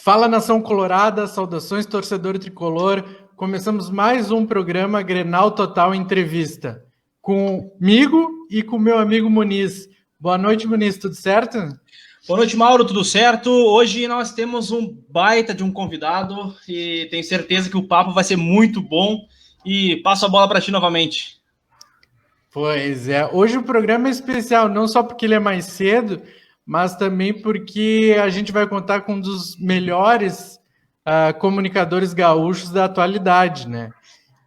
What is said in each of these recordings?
Fala, nação colorada, saudações torcedor tricolor. Começamos mais um programa Grenal Total Entrevista, comigo e com meu amigo Muniz. Boa noite, Muniz, tudo certo? Boa noite, Mauro, tudo certo? Hoje nós temos um baita de um convidado e tenho certeza que o papo vai ser muito bom. E passo a bola para ti novamente. Pois é, hoje o programa é especial, não só porque ele é mais cedo, mas também porque a gente vai contar com um dos melhores comunicadores gaúchos da atualidade, né?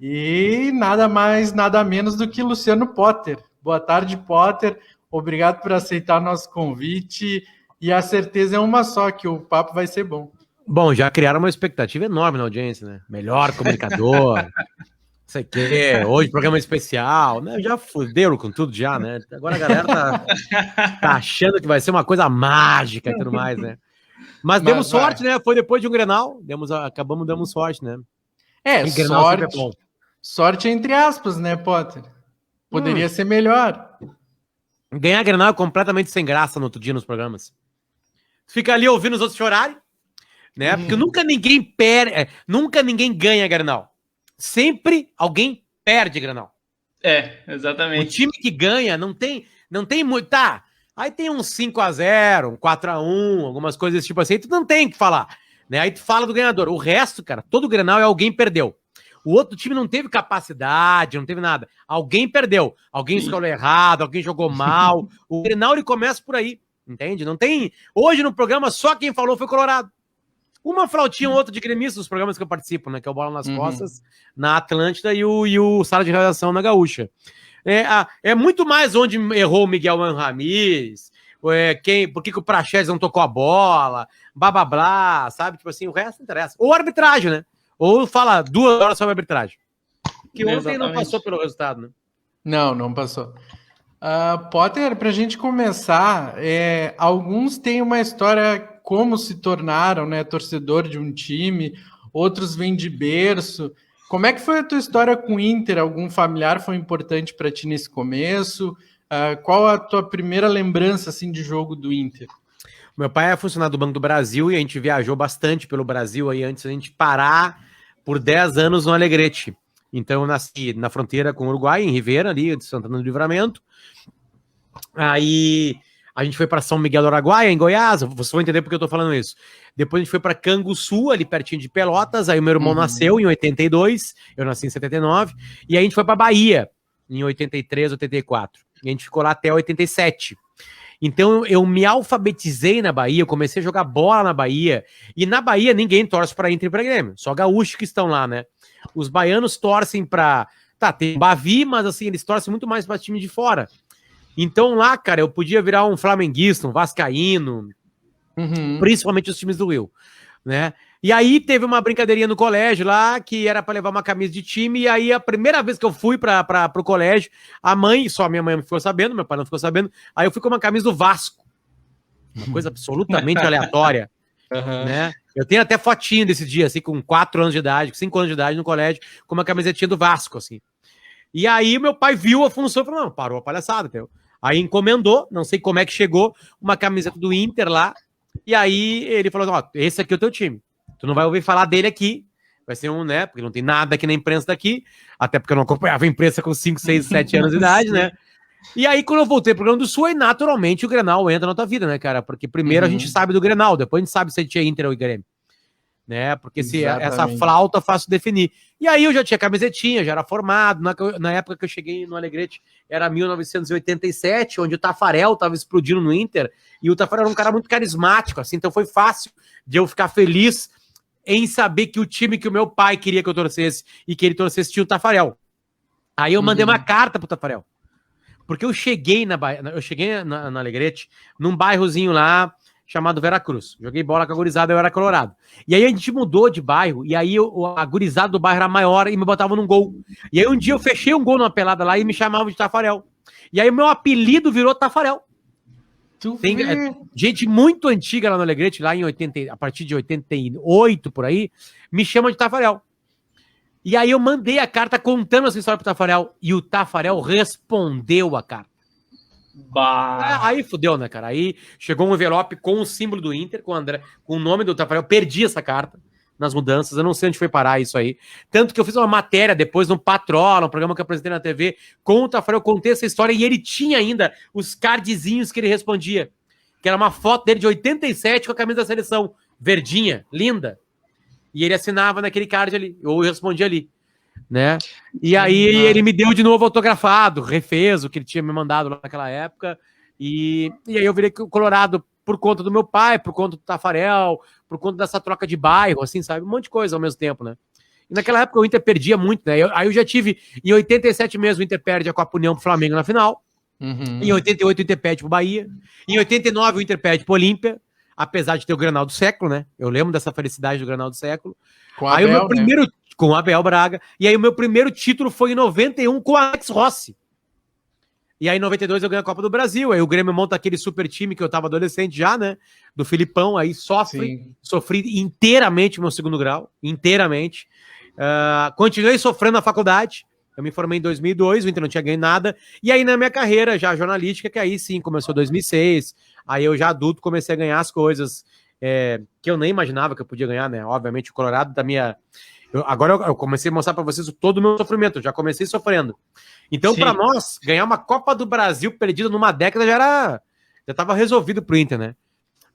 E nada mais, nada menos do que Luciano Potter. Boa tarde, Potter. Obrigado por aceitar nosso convite. E a certeza é uma só, que o papo vai ser bom. Bom, já criaram uma expectativa enorme na audiência, né? Melhor comunicador, não sei o quê, hoje programa especial, né? Já fuderam com tudo já, né? Agora a galera tá achando que vai ser uma coisa mágica e tudo mais, né? Mas demos sorte, né? Foi depois de um Grenal, acabamos dando sorte, né? É, sorte entre aspas, né, Potter? Poderia ser melhor. Ganhar Grenal é completamente sem graça no outro dia nos programas. Fica ali ouvindo os outros chorarem, né? Porque nunca ninguém ganha Grenal. Sempre alguém perde Grenal. É, exatamente. O time que ganha não tem muito. Tá, aí tem um 5-0, um 4-1, algumas coisas desse tipo assim, tu não tem o que falar, né? Aí tu fala do ganhador. O resto, cara, todo Grenal é alguém perdeu. O outro time não teve capacidade, não teve nada. Alguém perdeu. Alguém escolheu errado, alguém jogou mal. O Grenal, ele começa por aí, entende? Não tem... Hoje no programa, só quem falou foi Colorado. Uma flautinha ou outra de gremista dos programas que eu participo, né? Que é o Bola nas Costas, na Atlântida e o Sala de Redação na Gaúcha. É muito mais onde errou o Miguel Ramírez, por que o Praxedes não tocou a bola, blá, blá, blá, sabe? Tipo assim, o resto não interessa. Ou arbitragem, né? Ou fala 2 horas sobre arbitragem. Que ontem não passou pelo resultado, né? Não passou. Potter, pra gente começar, alguns têm uma história como se tornaram, né, torcedor de um time, outros vêm de berço. Como é que foi a tua história com o Inter? Algum familiar foi importante para ti nesse começo? Qual a tua primeira lembrança assim de jogo do Inter? Meu pai é funcionário do Banco do Brasil e a gente viajou bastante pelo Brasil aí antes da gente parar por 10 anos no Alegrete. Então eu nasci na fronteira com o Uruguai, em Rivera, ali de Santana do Livramento. Aí a gente foi para São Miguel do Araguaia, em Goiás, vocês vão entender porque eu tô falando isso. Depois a gente foi para Canguçu, ali pertinho de Pelotas, aí o meu irmão nasceu em 82, eu nasci em 79, e aí a gente foi para Bahia, em 83, 84. E a gente ficou lá até 87. Então eu me alfabetizei na Bahia, eu comecei a jogar bola na Bahia, e na Bahia ninguém torce para Inter e para Grêmio, só gaúchos que estão lá, né? Os baianos torcem para... Tá, tem Bavi, mas assim, eles torcem muito mais para time de fora. Então lá, cara, eu podia virar um flamenguista, um vascaíno, principalmente os times do Rio, né? E aí teve uma brincadeirinha no colégio lá, que era para levar uma camisa de time, e aí a primeira vez que eu fui para o colégio, só minha mãe ficou sabendo, meu pai não ficou sabendo, aí eu fui com uma camisa do Vasco, uma coisa absolutamente aleatória, né? Eu tenho até fotinho desse dia, assim, com 4 anos de idade, com 5 anos de idade no colégio, com uma camisetinha do Vasco, assim. E aí meu pai viu a função e falou, não, parou a palhaçada, entendeu? Aí encomendou, não sei como é que chegou, uma camiseta do Inter lá, e aí ele falou, ó, esse aqui é o teu time. Tu não vai ouvir falar dele aqui, vai ser né, porque não tem nada aqui na imprensa daqui, até porque eu não acompanhava a imprensa com 5, 6, 7 anos de idade, né? E aí quando eu voltei pro Rio Grande do Sul, aí naturalmente o Grenal entra na tua vida, né, cara? Porque primeiro a gente sabe do Grenal, depois a gente sabe se a gente é Inter ou Grêmio. Né? Porque essa flauta é fácil definir. E aí eu já tinha camisetinha, já era formado. Na época que eu cheguei no Alegrete, era 1987, onde o Tafarel estava explodindo no Inter, e o Tafarel era um cara muito carismático, assim, então foi fácil de eu ficar feliz em saber que o time que o meu pai queria que eu torcesse e que ele torcesse tinha o Tafarel. Aí eu mandei uma carta pro Tafarel. Porque eu cheguei na Alegrete, num bairrozinho lá, chamado Veracruz. Joguei bola com a gurizada, eu era colorado. E aí a gente mudou de bairro, e aí a gurizada do bairro era maior e me botava num gol. E aí um dia eu fechei um gol numa pelada lá e me chamavam de Tafarel. E aí o meu apelido virou Tafarel. Tem gente muito antiga lá no Alegrete, lá a partir de 88, por aí, me chama de Tafarel. E aí eu mandei a carta contando essa história pro Tafarel, e o Tafarel respondeu a carta. Bah. Aí fudeu, né, cara? Aí chegou um envelope com o símbolo do Inter, com o André, com o nome do Tafarel. Eu perdi essa carta nas mudanças, eu não sei onde foi parar isso aí. Tanto que eu fiz uma matéria depois no Patrola, um programa que eu apresentei na TV, com o Tafarel, eu contei essa história e ele tinha ainda os cardzinhos que ele respondia, que era uma foto dele de 87 com a camisa da seleção, verdinha, linda. E ele assinava naquele card ali, ou eu respondia ali, né? E aí ele me deu de novo autografado, refez o que ele tinha me mandado lá naquela época, e aí eu virei Colorado por conta do meu pai, por conta do Tafarel, por conta dessa troca de bairro, assim, sabe? Um monte de coisa ao mesmo tempo, né? E naquela época o Inter perdia muito, né? Aí eu já tive, em 87 mesmo, o Inter perde a Copa União pro Flamengo na final. Em 88 o Inter perde pro Bahia. Em 89 o Inter perde pro Olímpia, apesar de ter o Grenal do século, né? Eu lembro dessa felicidade do Grenal do século. Com Aí Abel, o meu primeiro, com o Abel Braga. E aí o meu primeiro título foi em 91 com o Alex Rossi. E aí em 92 eu ganho a Copa do Brasil. Aí o Grêmio monta aquele super time que eu tava adolescente já, né? Do Filipão. Aí sofri inteiramente o meu segundo grau. Inteiramente. Continuei sofrendo na faculdade. Eu me formei em 2002, o Inter não tinha ganho nada. E aí na minha carreira já jornalística, que aí sim, começou em 2006. Aí eu já adulto comecei a ganhar as coisas que eu nem imaginava que eu podia ganhar, né? Obviamente o Colorado da minha... Agora eu comecei a mostrar para vocês todo o meu sofrimento. Eu já comecei sofrendo. Então, para nós, ganhar uma Copa do Brasil perdida numa década já estava resolvido pro Inter, né?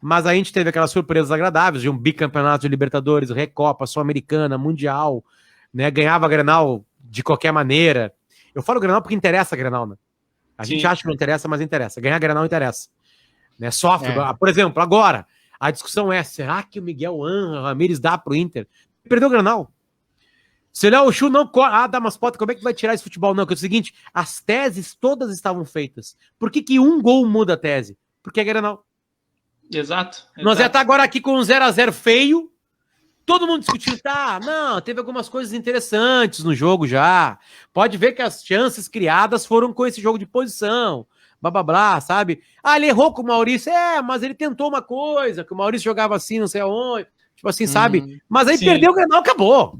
Mas aí a gente teve aquelas surpresas agradáveis de um bicampeonato de Libertadores, Recopa, Sul-Americana, Mundial, né? Ganhava a Grenal de qualquer maneira. Eu falo Grenal porque interessa a Grenal, né? A gente acha que não interessa, mas interessa. Ganhar a Grenal interessa. Né? Sofre. Por exemplo, agora, a discussão é, será que o Miguel Ángel Ramírez dá pro Inter? Perdeu o Grenal. Se o Léo Chu não corre... Damas Potter, como é que vai tirar esse futebol? Não, que é o seguinte, as teses todas estavam feitas. Por que um gol muda a tese? Porque é Grenal. Exato. Nós já tá agora aqui com um 0x0 feio, todo mundo discutindo, não, teve algumas coisas interessantes no jogo já. Pode ver que as chances criadas foram com esse jogo de posição, blá, blá, blá, sabe? Ele errou com o Maurício, mas ele tentou uma coisa, que o Maurício jogava assim, não sei aonde, tipo assim, sabe? Mas aí perdeu o Grenal, acabou.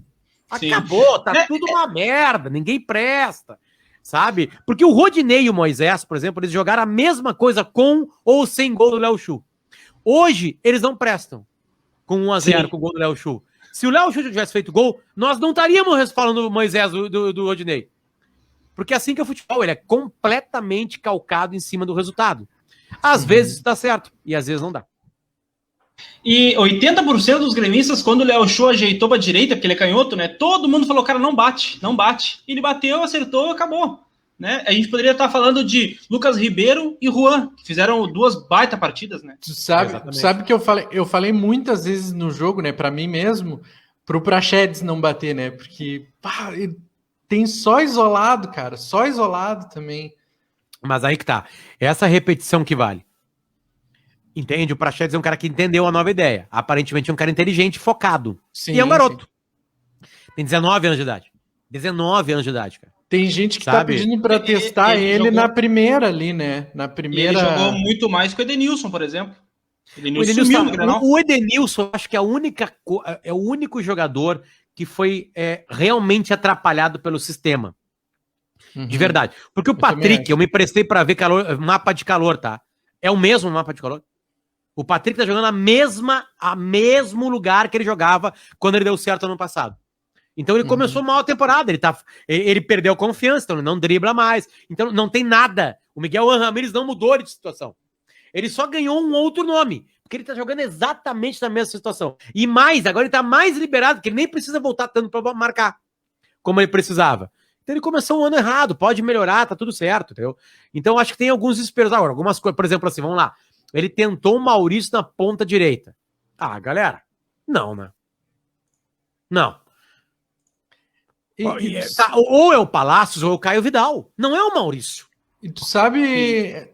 Acabou, tá tudo uma merda, ninguém presta, sabe? Porque o Rodinei e o Moisés, por exemplo, eles jogaram a mesma coisa com ou sem gol do Léo Chu. Hoje, eles não prestam com 1x0 com o gol do Léo Chu. Se o Léo Chu tivesse feito gol, nós não estaríamos falando do Moisés do Rodinei. Porque é assim que é o futebol, ele é completamente calcado em cima do resultado. Às vezes dá certo, e às vezes não dá. E 80% dos gremistas, quando o Léo Chu ajeitou pra direita, porque ele é canhoto, né? Todo mundo falou, cara, não bate, não bate. Ele bateu, acertou, acabou. Né? A gente poderia estar falando de Lucas Ribeiro e Juan, que fizeram duas baita partidas, né? Tu sabe que eu falei muitas vezes no jogo, né, para mim mesmo, pro Praxedes não bater, né? Porque ele tem só isolado, cara, só isolado também. Mas aí que tá, essa repetição que vale. Entende? O Praxedes é um cara que entendeu a nova ideia. Aparentemente é um cara inteligente, focado. Sim, e é um garoto. Tem 19 anos de idade. 19 anos de idade, cara. Tem gente que tá pedindo para testar ele jogou... na primeira ali, né? Na primeira. Ele jogou muito mais que o Edenilson, por exemplo. O Edenilson, acho que é o único jogador que foi realmente atrapalhado pelo sistema. De verdade. Porque o Patrick, eu me emprestei para ver mapa de calor, tá? É o mesmo mapa de calor. O Patrick tá jogando a mesmo lugar que ele jogava quando ele deu certo ano passado. Então ele começou mal a temporada, ele perdeu confiança, então ele não dribla mais, então não tem nada. O Miguel Ramírez não mudou de situação. Ele só ganhou um outro nome, porque ele tá jogando exatamente na mesma situação. E mais, agora ele tá mais liberado, porque ele nem precisa voltar tanto para marcar, como ele precisava. Então ele começou um ano errado, pode melhorar, tá tudo certo, entendeu? Então acho que tem alguns desesperos agora, algumas coisas, por exemplo assim, vamos lá. Ele tentou o Maurício na ponta direita. Galera, não, né? Não. Ou é o Palácios ou é o Caio Vidal. Não é o Maurício. E tu sabe,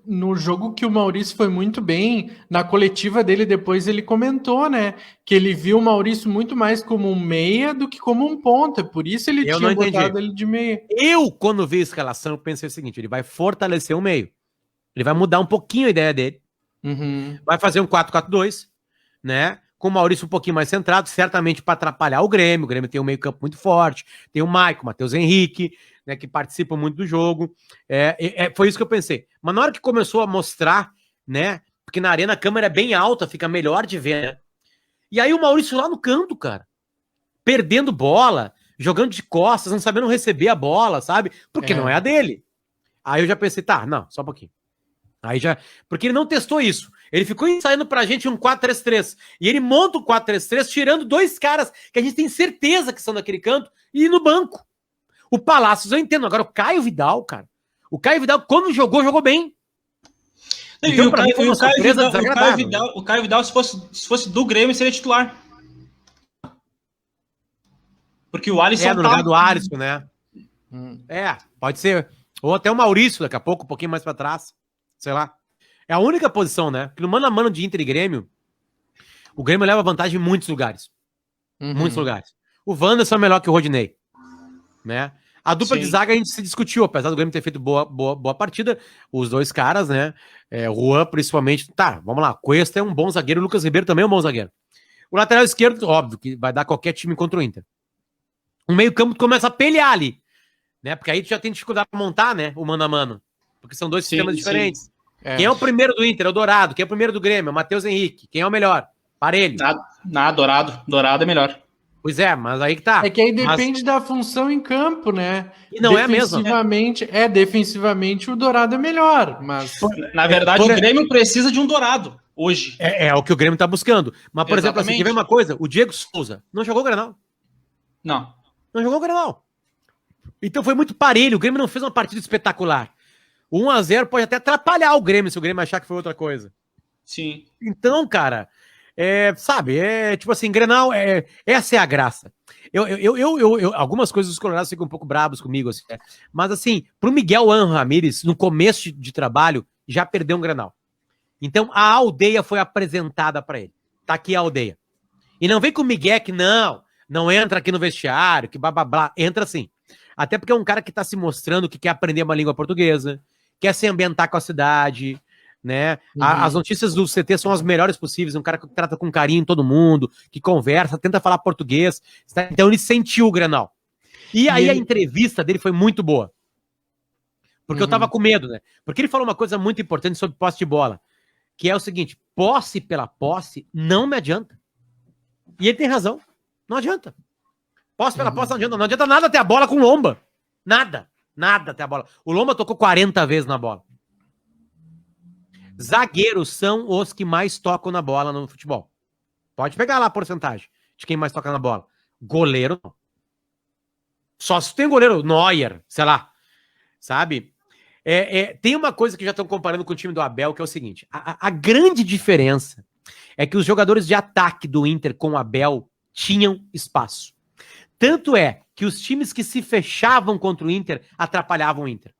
no jogo que o Maurício foi muito bem, na coletiva dele depois ele comentou, né? Que ele viu o Maurício muito mais como um meia do que como um ponta. Por isso ele tinha botado ele de meia. Eu, quando vi a escalação, pensei o seguinte, ele vai fortalecer o meio. Ele vai mudar um pouquinho a ideia dele. Vai fazer um 4-4-2, né? Com o Maurício um pouquinho mais centrado, certamente para atrapalhar o Grêmio. O Grêmio tem um meio-campo muito forte, tem o Maicon, o Matheus Henrique, né, que participam muito do jogo. Foi isso que eu pensei. Mas na hora que começou a mostrar, né? Porque na arena a câmera é bem alta, fica melhor de ver, né? E aí o Maurício lá no canto, cara, perdendo bola, jogando de costas, não sabendo receber a bola, sabe? Porque não é a dele. Aí eu já pensei, tá, não, só um pouquinho. Aí já. Porque ele não testou isso. Ele ficou ensaiando pra gente um 4-3-3. E ele monta o 4-3-3, tirando 2 caras que a gente tem certeza que são daquele canto e no banco. O Palácios eu entendo. Agora, o Caio Vidal, cara. O Caio Vidal, quando jogou bem. Então, o Caio Vidal, se fosse do Grêmio, seria titular. Porque o Alisson no lugar do Alisson, né? Pode ser. Ou até o Maurício, daqui a pouco, um pouquinho mais pra trás. Sei lá. É a única posição, né? Porque no mano a mano de Inter e Grêmio, o Grêmio leva vantagem em muitos lugares. Muitos lugares. O Wanderson é melhor que o Rodinei. Né? A dupla de zaga a gente se discutiu, apesar do Grêmio ter feito boa partida. Os 2 caras, né? O Juan, principalmente. Tá, vamos lá. Cuesta é um bom zagueiro, o Lucas Ribeiro também é um bom zagueiro. O lateral esquerdo, óbvio, que vai dar qualquer time contra o Inter. O meio-campo começa a pelear ali. Né? Porque aí tu já tem dificuldade pra montar, né? O mano a mano. Porque são 2 sistemas diferentes. Quem é o primeiro do Inter? É o Dourado. Quem é o primeiro do Grêmio? É o Matheus Henrique. Quem é o melhor? Parelho. Dourado. Dourado é melhor. Pois é, mas aí que tá. É que aí depende da função em campo, né? E não é a mesma. Defensivamente o Dourado é melhor, mas... Na verdade, o Grêmio precisa de um Dourado, hoje. É o que o Grêmio tá buscando. Mas, por exemplo, assim, quer ver uma coisa? O Diego Souza não jogou o Grenal. Não jogou o Grenal. Então foi muito parelho. O Grêmio não fez uma partida espetacular. O 1-0 pode até atrapalhar o Grêmio se o Grêmio achar que foi outra coisa. Sim. Então, cara, tipo assim, Grenal, essa é a graça. Algumas coisas os colorados ficam um pouco bravos comigo, assim, né? Mas assim, pro Miguel Ángel Ramírez, no começo de trabalho, já perdeu um Grenal. Então, a aldeia foi apresentada para ele. Tá aqui a aldeia. E não vem com o Miguel que não entra aqui no vestiário, que blá, blá, blá. Entra sim. Até porque é um cara que tá se mostrando que quer aprender uma língua portuguesa, quer se ambientar com a cidade, né? As notícias do CT são as melhores possíveis, um cara que trata com carinho todo mundo, que conversa, tenta falar português. Então ele sentiu o Grenal. E aí a entrevista dele foi muito boa. Porque eu tava com medo, né? Porque ele falou uma coisa muito importante sobre posse de bola, que é o seguinte: posse pela posse não me adianta. E ele tem razão. Não adianta. Posse pela posse não adianta. Não adianta nada ter a bola com o Lomba. Nada ter a bola. O Lomba tocou 40 vezes na bola. Zagueiros são os que mais tocam na bola no futebol. Pode pegar lá a porcentagem de quem mais toca na bola. Goleiro não. Só se tem goleiro Neuer, sei lá. Sabe? Tem uma coisa que já estão comparando com o time do Abel, que é o seguinte: a grande diferença é que os jogadores de ataque do Inter com o Abel tinham espaço. Tanto é que os times que se fechavam contra o Inter atrapalhavam o Inter.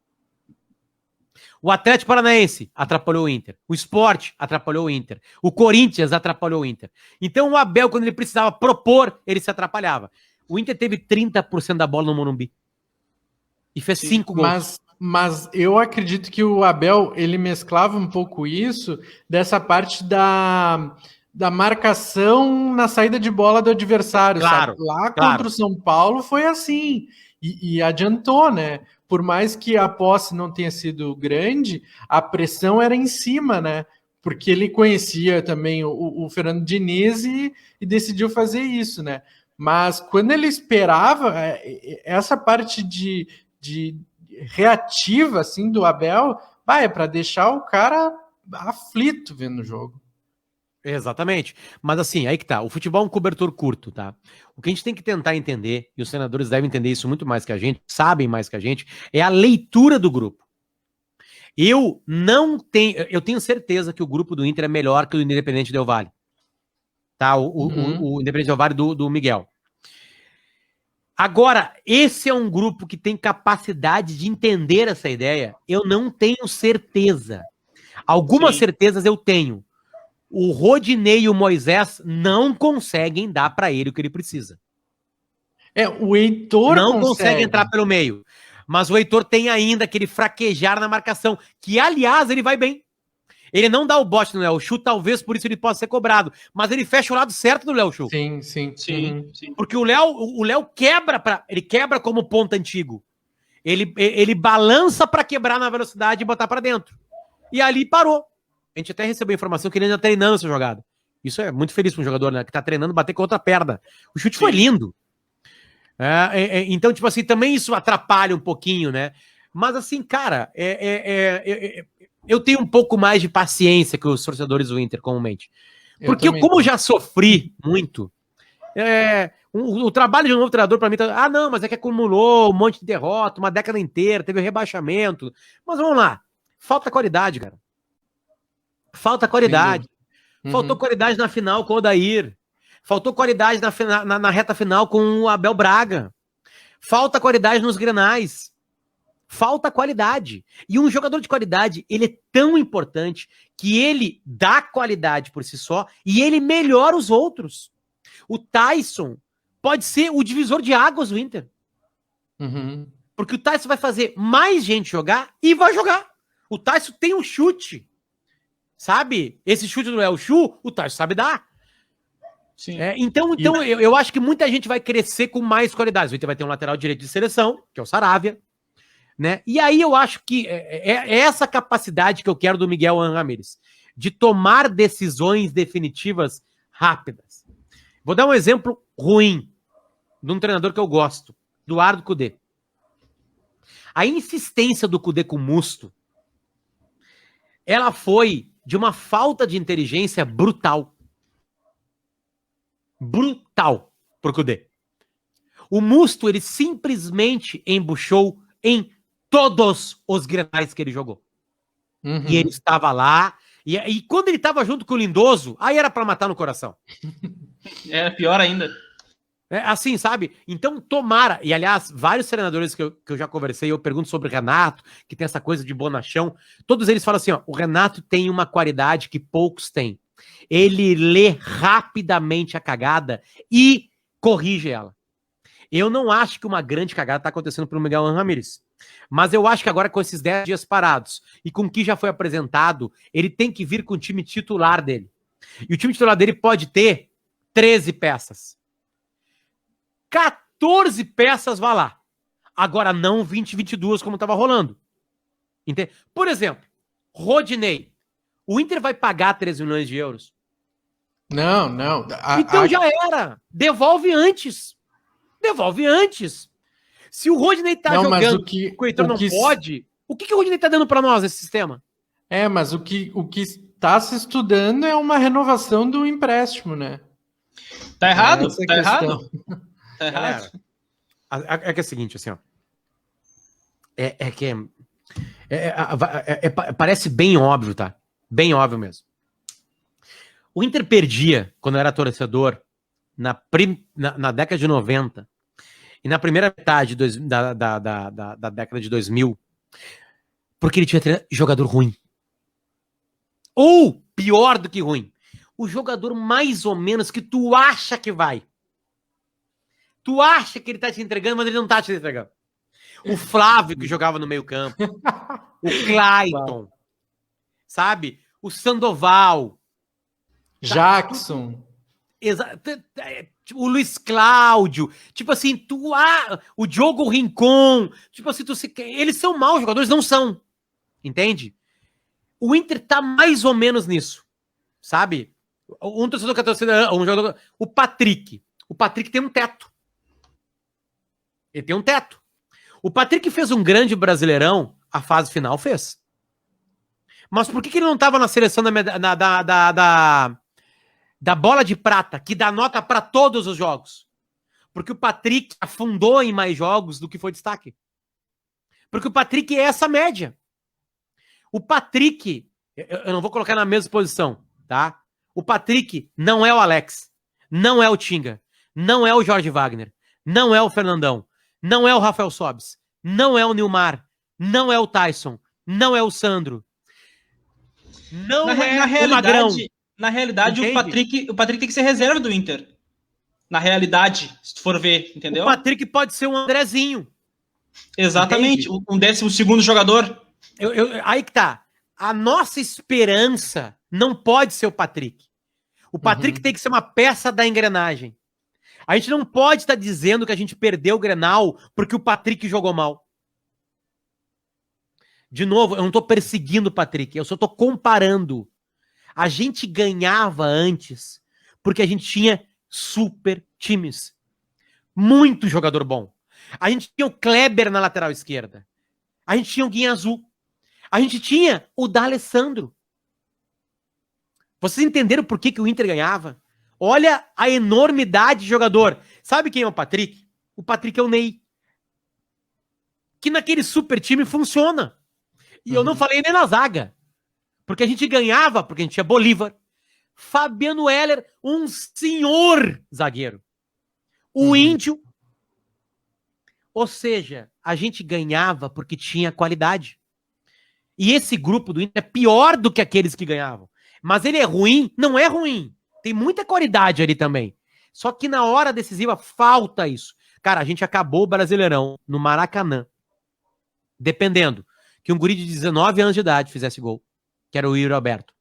O Atlético Paranaense atrapalhou o Inter. O Sport atrapalhou o Inter. O Corinthians atrapalhou o Inter. Então o Abel, quando ele precisava propor, ele se atrapalhava. O Inter teve 30% da bola no Morumbi. E fez 5 gols. Mas eu acredito que o Abel, ele mesclava um pouco isso dessa parte da marcação na saída de bola do adversário, claro, sabe? Lá contra o São Paulo foi assim, e adiantou, né? Por mais que a posse não tenha sido grande, a pressão era em cima, né? Porque ele conhecia também o Fernando Diniz e decidiu fazer isso, né? Mas quando ele esperava, essa parte de reativa, assim, do Abel, é para deixar o cara aflito vendo o jogo. Exatamente. Mas assim, aí que tá. O futebol é um cobertor curto, tá? O que a gente tem que tentar entender, e os senadores devem entender isso muito mais que a gente, sabem mais que a gente, é a leitura do grupo. Eu tenho certeza que o grupo do Inter é melhor que o Independente Del Valle. Tá? O Independente Del Valle do Miguel. Agora, esse é um grupo que tem capacidade de entender essa ideia? Eu não tenho certeza. Algumas certezas eu tenho. O Rodinei e o Moisés não conseguem dar para ele o que ele precisa. O Heitor não consegue entrar pelo meio. Mas o Heitor tem ainda aquele fraquejar na marcação, que, aliás, ele vai bem. Ele não dá o bote no Léo Chu, talvez por isso ele possa ser cobrado. Mas ele fecha o lado certo do Léo Chu. Sim. Porque o Léo quebra, ele quebra como ponta antigo. Ele balança para quebrar na velocidade e botar para dentro. E ali parou. A gente até recebeu a informação que ele ainda tá treinando essa jogada. Isso é muito feliz para um jogador, né? Que tá treinando bater com a outra perna. O chute foi lindo. Então, tipo assim, também isso atrapalha um pouquinho, né? Mas assim, cara, eu tenho um pouco mais de paciência que os torcedores do Inter, comumente. Porque como eu já sofri muito, o trabalho de um novo treinador para mim tá... não, mas é que acumulou um monte de derrota, uma década inteira, teve um rebaixamento. Mas vamos lá, falta qualidade, cara. Falta qualidade. Faltou qualidade na final com o Odair. Faltou qualidade na reta final com o Abel Braga. Falta qualidade nos grenais. Falta qualidade. E um jogador de qualidade, ele é tão importante que ele dá qualidade por si só e ele melhora os outros. O Tyson pode ser o divisor de águas do Inter. Porque o Tyson vai fazer mais gente jogar e vai jogar. O Tyson tem um chute. Sabe? Esse chute do Léo Chu, o Tyson sabe dar. Sim. Então eu acho que muita gente vai crescer com mais qualidades. O Inter vai ter um lateral direito de seleção, que é o Saravia. Né? E aí eu acho que é essa capacidade que eu quero do Miguel Ramírez, de tomar decisões definitivas rápidas. Vou dar um exemplo ruim de um treinador que eu gosto, Eduardo Cudê. A insistência do Cudê com o Musto, ela foi de uma falta de inteligência brutal. Brutal pro Cudê. O Musto, ele simplesmente embuchou em todos os grenais que ele jogou. E ele estava lá, e quando ele estava junto com o Lindoso, aí era para matar no coração. Era pior ainda. Assim, sabe? Então, tomara. E, aliás, vários treinadores que eu já conversei, eu pergunto sobre o Renato, que tem essa coisa de bonachão. Todos eles falam assim, ó, o Renato tem uma qualidade que poucos têm. Ele lê rapidamente a cagada e corrige ela. Eu não acho que uma grande cagada está acontecendo para o Miguel Ramírez. Mas eu acho que agora, com esses 10 dias parados e com o que já foi apresentado, ele tem que vir com o time titular dele. E o time titular dele pode ter 13 peças. 14 peças, vá lá. Agora não 20, 22 como estava rolando. Entende? Por exemplo, Rodinei. O Inter vai pagar 13 milhões de euros? Não. Então já era. Devolve antes. Devolve antes. Se o Rodinei tá jogando, o Heitor não pode, o que o Rodinei tá dando para nós nesse sistema? Mas o que está se estudando é uma renovação do empréstimo, né? Tá errado, tá errado. Tá errado. É que é o seguinte, assim, ó. Parece bem óbvio, tá? Bem óbvio mesmo. O Inter perdia, quando era torcedor, na década de 90, e na primeira metade da década de 2000, porque ele tinha jogador ruim. Ou, pior do que ruim, o jogador mais ou menos que tu acha que vai. Tu acha que ele tá te entregando, mas ele não tá te entregando. O Flávio, que jogava no meio campo. O Clayton. Sabe? O Sandoval. Jackson. O Luiz Cláudio. Tipo assim, o Diogo Rincon. Tipo assim, eles são maus jogadores, não são. Entende? O Inter tá mais ou menos nisso. Sabe? Um torcedor que a torcida... O Patrick. O Patrick tem um teto. Ele tem um teto. O Patrick fez um grande Brasileirão, a fase final fez. Mas por que ele não estava na seleção da bola de prata, que dá nota para todos os jogos? Porque o Patrick afundou em mais jogos do que foi destaque. Porque o Patrick é essa média. O Patrick, eu não vou colocar na mesma posição, tá? O Patrick não é o Alex, não é o Tinga, não é o Jorge Wagner, não é o Fernandão, não é o Rafael Sobis, não é o Nilmar, não é o Tyson, não é o Sandro, não é o Magrão. Na realidade, o Patrick tem que ser reserva do Inter. Na realidade, se tu for ver, entendeu? O Patrick pode ser um Andrezinho. Exatamente, entende? Um 12º jogador. Aí que tá. A nossa esperança não pode ser o Patrick. O Patrick tem que ser uma peça da engrenagem. A gente não pode estar dizendo que a gente perdeu o Grenal porque o Patrick jogou mal. De novo, eu não tô perseguindo o Patrick, eu só tô comparando. A gente ganhava antes porque a gente tinha super times. Muito jogador bom. A gente tinha o Kleber na lateral esquerda. A gente tinha o Guinha Azul. A gente tinha o D'Alessandro. Vocês entenderam por que o Inter ganhava? Olha a enormidade de jogador. Sabe quem é o Patrick? O Patrick é o Ney. Que naquele super time funciona. E eu não falei nem na zaga. Porque a gente ganhava, porque a gente tinha Bolívar. Fabiano Heller, um senhor zagueiro. O Índio. Ou seja, a gente ganhava porque tinha qualidade. E esse grupo do Inter é pior do que aqueles que ganhavam. Mas ele é ruim? Não é ruim. Tem muita qualidade ali também. Só que na hora decisiva falta isso. Cara, a gente acabou o Brasileirão no Maracanã. Dependendo que um guri de 19 anos de idade fizesse gol. Que era o Yuri Alberto.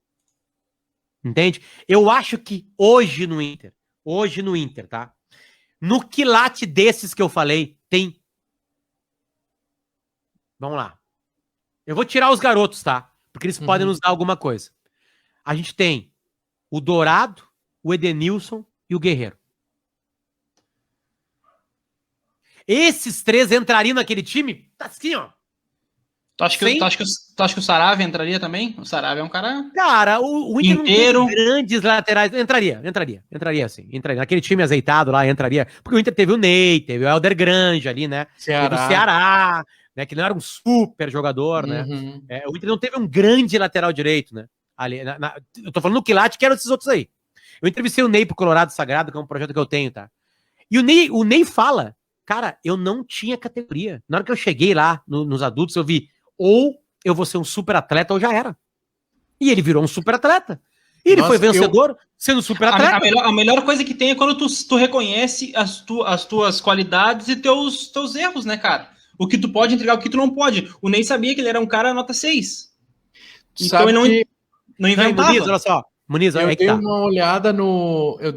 Entende? Eu acho que hoje no Inter, tá? No quilate desses que eu falei, tem... Vamos lá. Eu vou tirar os garotos, tá? Porque eles podem nos dar alguma coisa. A gente tem o Dourado, o Edenilson e o Guerreiro. Esses três entrariam naquele time, tá assim, ó. Tu acha que o Saravia entraria também? O Saravia é um cara... Cara, o Inter inteiro. Não tem grandes laterais. Entraria sim. Entraria. Naquele time azeitado lá, entraria. Porque o Inter teve o Ney, teve o Helder Grande ali, né? Teve o Ceará, né? Que não era um super jogador, né? O Inter não teve um grande lateral direito, né? Ali, eu tô falando do Quilate, que eram esses outros aí. Eu entrevistei o Ney pro Colorado Sagrado, que é um projeto que eu tenho, tá? E o Ney fala, cara, eu não tinha categoria. Na hora que eu cheguei lá nos adultos, eu vi, ou eu vou ser um super atleta ou já era. E ele virou um super atleta. E ele foi vencedor sendo super atleta. A melhor coisa que tem é quando tu reconhece as tuas qualidades e teus erros, né, cara? O que tu pode entregar, o que tu não pode. O Ney sabia que ele era um cara nota 6. Então ele não inventava. Muniz, olha só. Muniz, eu dei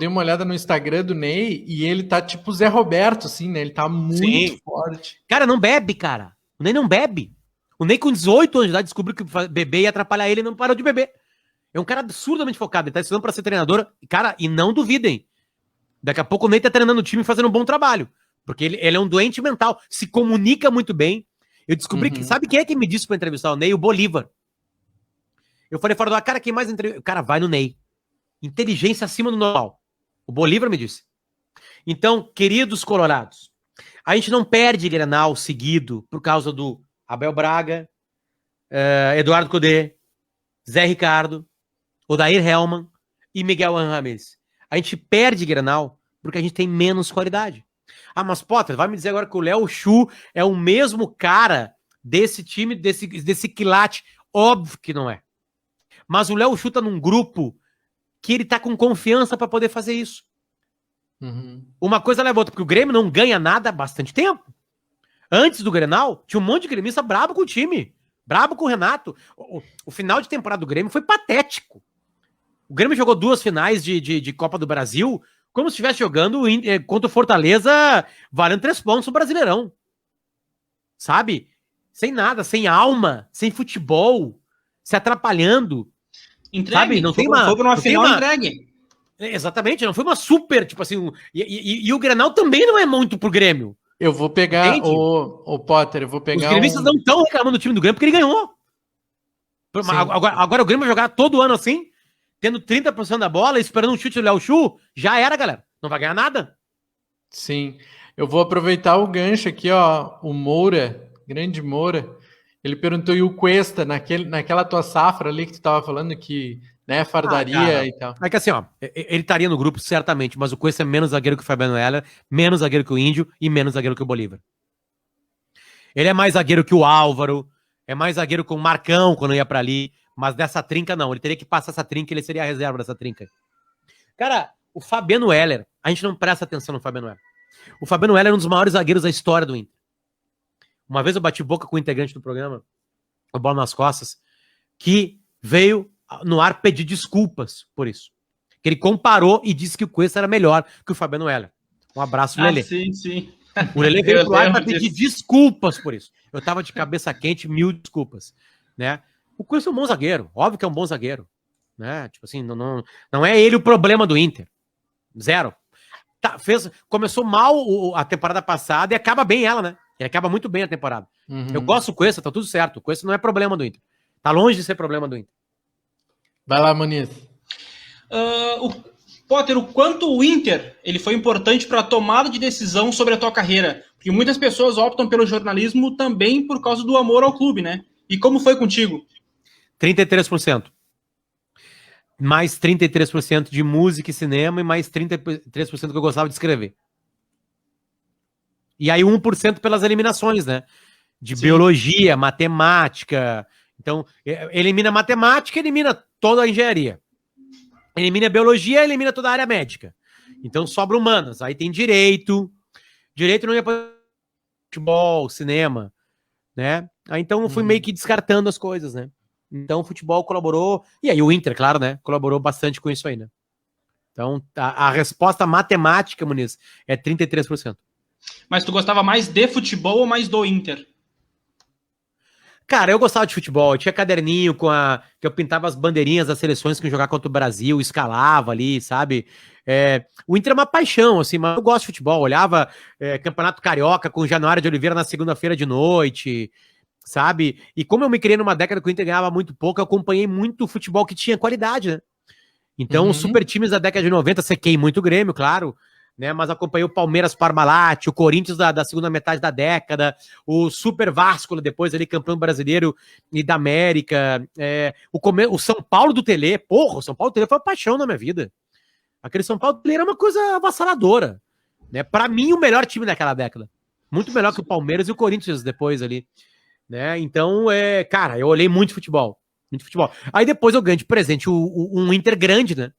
uma olhada no Instagram do Ney e ele tá tipo Zé Roberto, assim, né? Ele tá muito forte. Cara, não bebe, cara. O Ney não bebe. O Ney, com 18 anos de idade, descobriu que beber ia atrapalhar ele e não parou de beber. É um cara absurdamente focado. Ele tá estudando pra ser treinador. Cara, e não duvidem. Daqui a pouco o Ney tá treinando o time e fazendo um bom trabalho. Porque ele é um doente mental. Se comunica muito bem. Eu descobri que... Sabe quem é que me disse pra entrevistar o Ney? O Bolívar. Eu falei fora do ar, cara, quem mais entrevista? O cara vai no Ney. Inteligência acima do normal. O Bolívar me disse. Então, queridos colorados, a gente não perde Grenal seguido por causa do Abel Braga, Eduardo Cudê, Zé Ricardo, Odair Hellmann e Miguel Ramírez. A gente perde Grenal porque a gente tem menos qualidade. Ah, mas Potter, vai me dizer agora que o Léo Chu é o mesmo cara desse time, desse quilate. Óbvio que não é. Mas o Léo Chu tá num grupo que ele tá com confiança para poder fazer isso. Uma coisa leva a outra, porque o Grêmio não ganha nada há bastante tempo. Antes do Grenal, tinha um monte de gremista brabo com o time. Brabo com o Renato. O final de temporada do Grêmio foi patético. O Grêmio jogou 2 finais de Copa do Brasil como se estivesse jogando contra o Fortaleza valendo 3 pontos no Brasileirão. Sabe? Sem nada, sem alma, sem futebol, se atrapalhando. Entregue. Sabe? Não tem uma, foi pra uma final entregue. Exatamente, não foi uma super, tipo assim... E o Grenal também não é muito pro Grêmio. Eu vou pegar o Potter, eu vou pegar. Os gremistas não estão reclamando do time do Grêmio porque ele ganhou. Agora o Grêmio vai jogar todo ano assim, tendo 30% da bola, esperando um chute do Léo Chu, já era, galera. Não vai ganhar nada. Sim. Eu vou aproveitar o gancho aqui, ó. O Moura, grande Moura, ele perguntou, e o Cuesta, naquela tua safra ali que tu tava falando que, né, fardaria e tal. É que assim, ó, ele estaria no grupo certamente, mas o Cuesta é menos zagueiro que o Fabiano Heller, menos zagueiro que o Índio e menos zagueiro que o Bolívar. Ele é mais zagueiro que o Álvaro, é mais zagueiro que o Marcão quando ia pra ali, mas dessa trinca não, ele teria que passar essa trinca, ele seria a reserva dessa trinca. Cara, o Fabiano Heller, a gente não presta atenção no Fabiano Heller. O Fabiano Heller é um dos maiores zagueiros da história do Inter. Uma vez eu bati boca com o integrante do programa, o Bola nas Costas, que veio no ar pedir desculpas por isso. Que ele comparou e disse que o Cuesta era melhor que o Fabiano Heller. Um abraço, Lelê. Sim. O Lelê veio pro ar para pedir desculpas por isso. eu tava de cabeça quente, 1000 desculpas, né? O Cuesta é um bom zagueiro, óbvio que é um bom zagueiro, né? Tipo assim, não é ele o problema do Inter. Zero. Tá, começou mal a temporada passada e acaba bem ela, né? Ele acaba muito bem a temporada. Eu gosto do Cuesta, tá tudo certo. O Cuesta não é problema do Inter. Tá longe de ser problema do Inter. Vai lá, Muniz. Potter, o quanto o Inter ele foi importante para a tomada de decisão sobre a tua carreira? Porque muitas pessoas optam pelo jornalismo também por causa do amor ao clube, né? E como foi contigo? 33%. Mais 33% de música e cinema e mais 33% que eu gostava de escrever. E aí 1% pelas eliminações, né? De Sim. biologia, matemática. Então, elimina matemática, elimina toda a engenharia. Elimina biologia, elimina toda a área médica. Então sobra humanas. Aí tem direito. Direito não ia para futebol, cinema, né? Aí então eu fui meio que descartando as coisas, né? Então o futebol colaborou. E aí o Inter, claro, né? Colaborou bastante com isso aí, né? Então a resposta matemática, Muniz, é 33%. Mas tu gostava mais de futebol ou mais do Inter? Cara, eu gostava de futebol, eu tinha caderninho que eu pintava as bandeirinhas das seleções que iam jogar contra o Brasil, escalava ali, sabe? O Inter é uma paixão, assim, mas eu gosto de futebol, olhava Campeonato Carioca com o Januário de Oliveira na segunda-feira de noite, sabe? E como eu me criei numa década que o Inter ganhava muito pouco, eu acompanhei muito futebol que tinha qualidade, né? Então, os super times da década de 90, sequei muito o Grêmio, claro, né, mas acompanhei o Palmeiras Parmalat, o Corinthians da segunda metade da década, o Super Vasco, depois ali, campeão brasileiro e da América, o São Paulo do Tele, porra, o São Paulo do Tele foi uma paixão na minha vida. Aquele São Paulo do Tele era uma coisa avassaladora, né, pra mim o melhor time daquela década, muito melhor que o Palmeiras e o Corinthians depois ali, né, então, cara, eu olhei muito futebol. Aí depois eu ganhei de presente um Inter grande, né?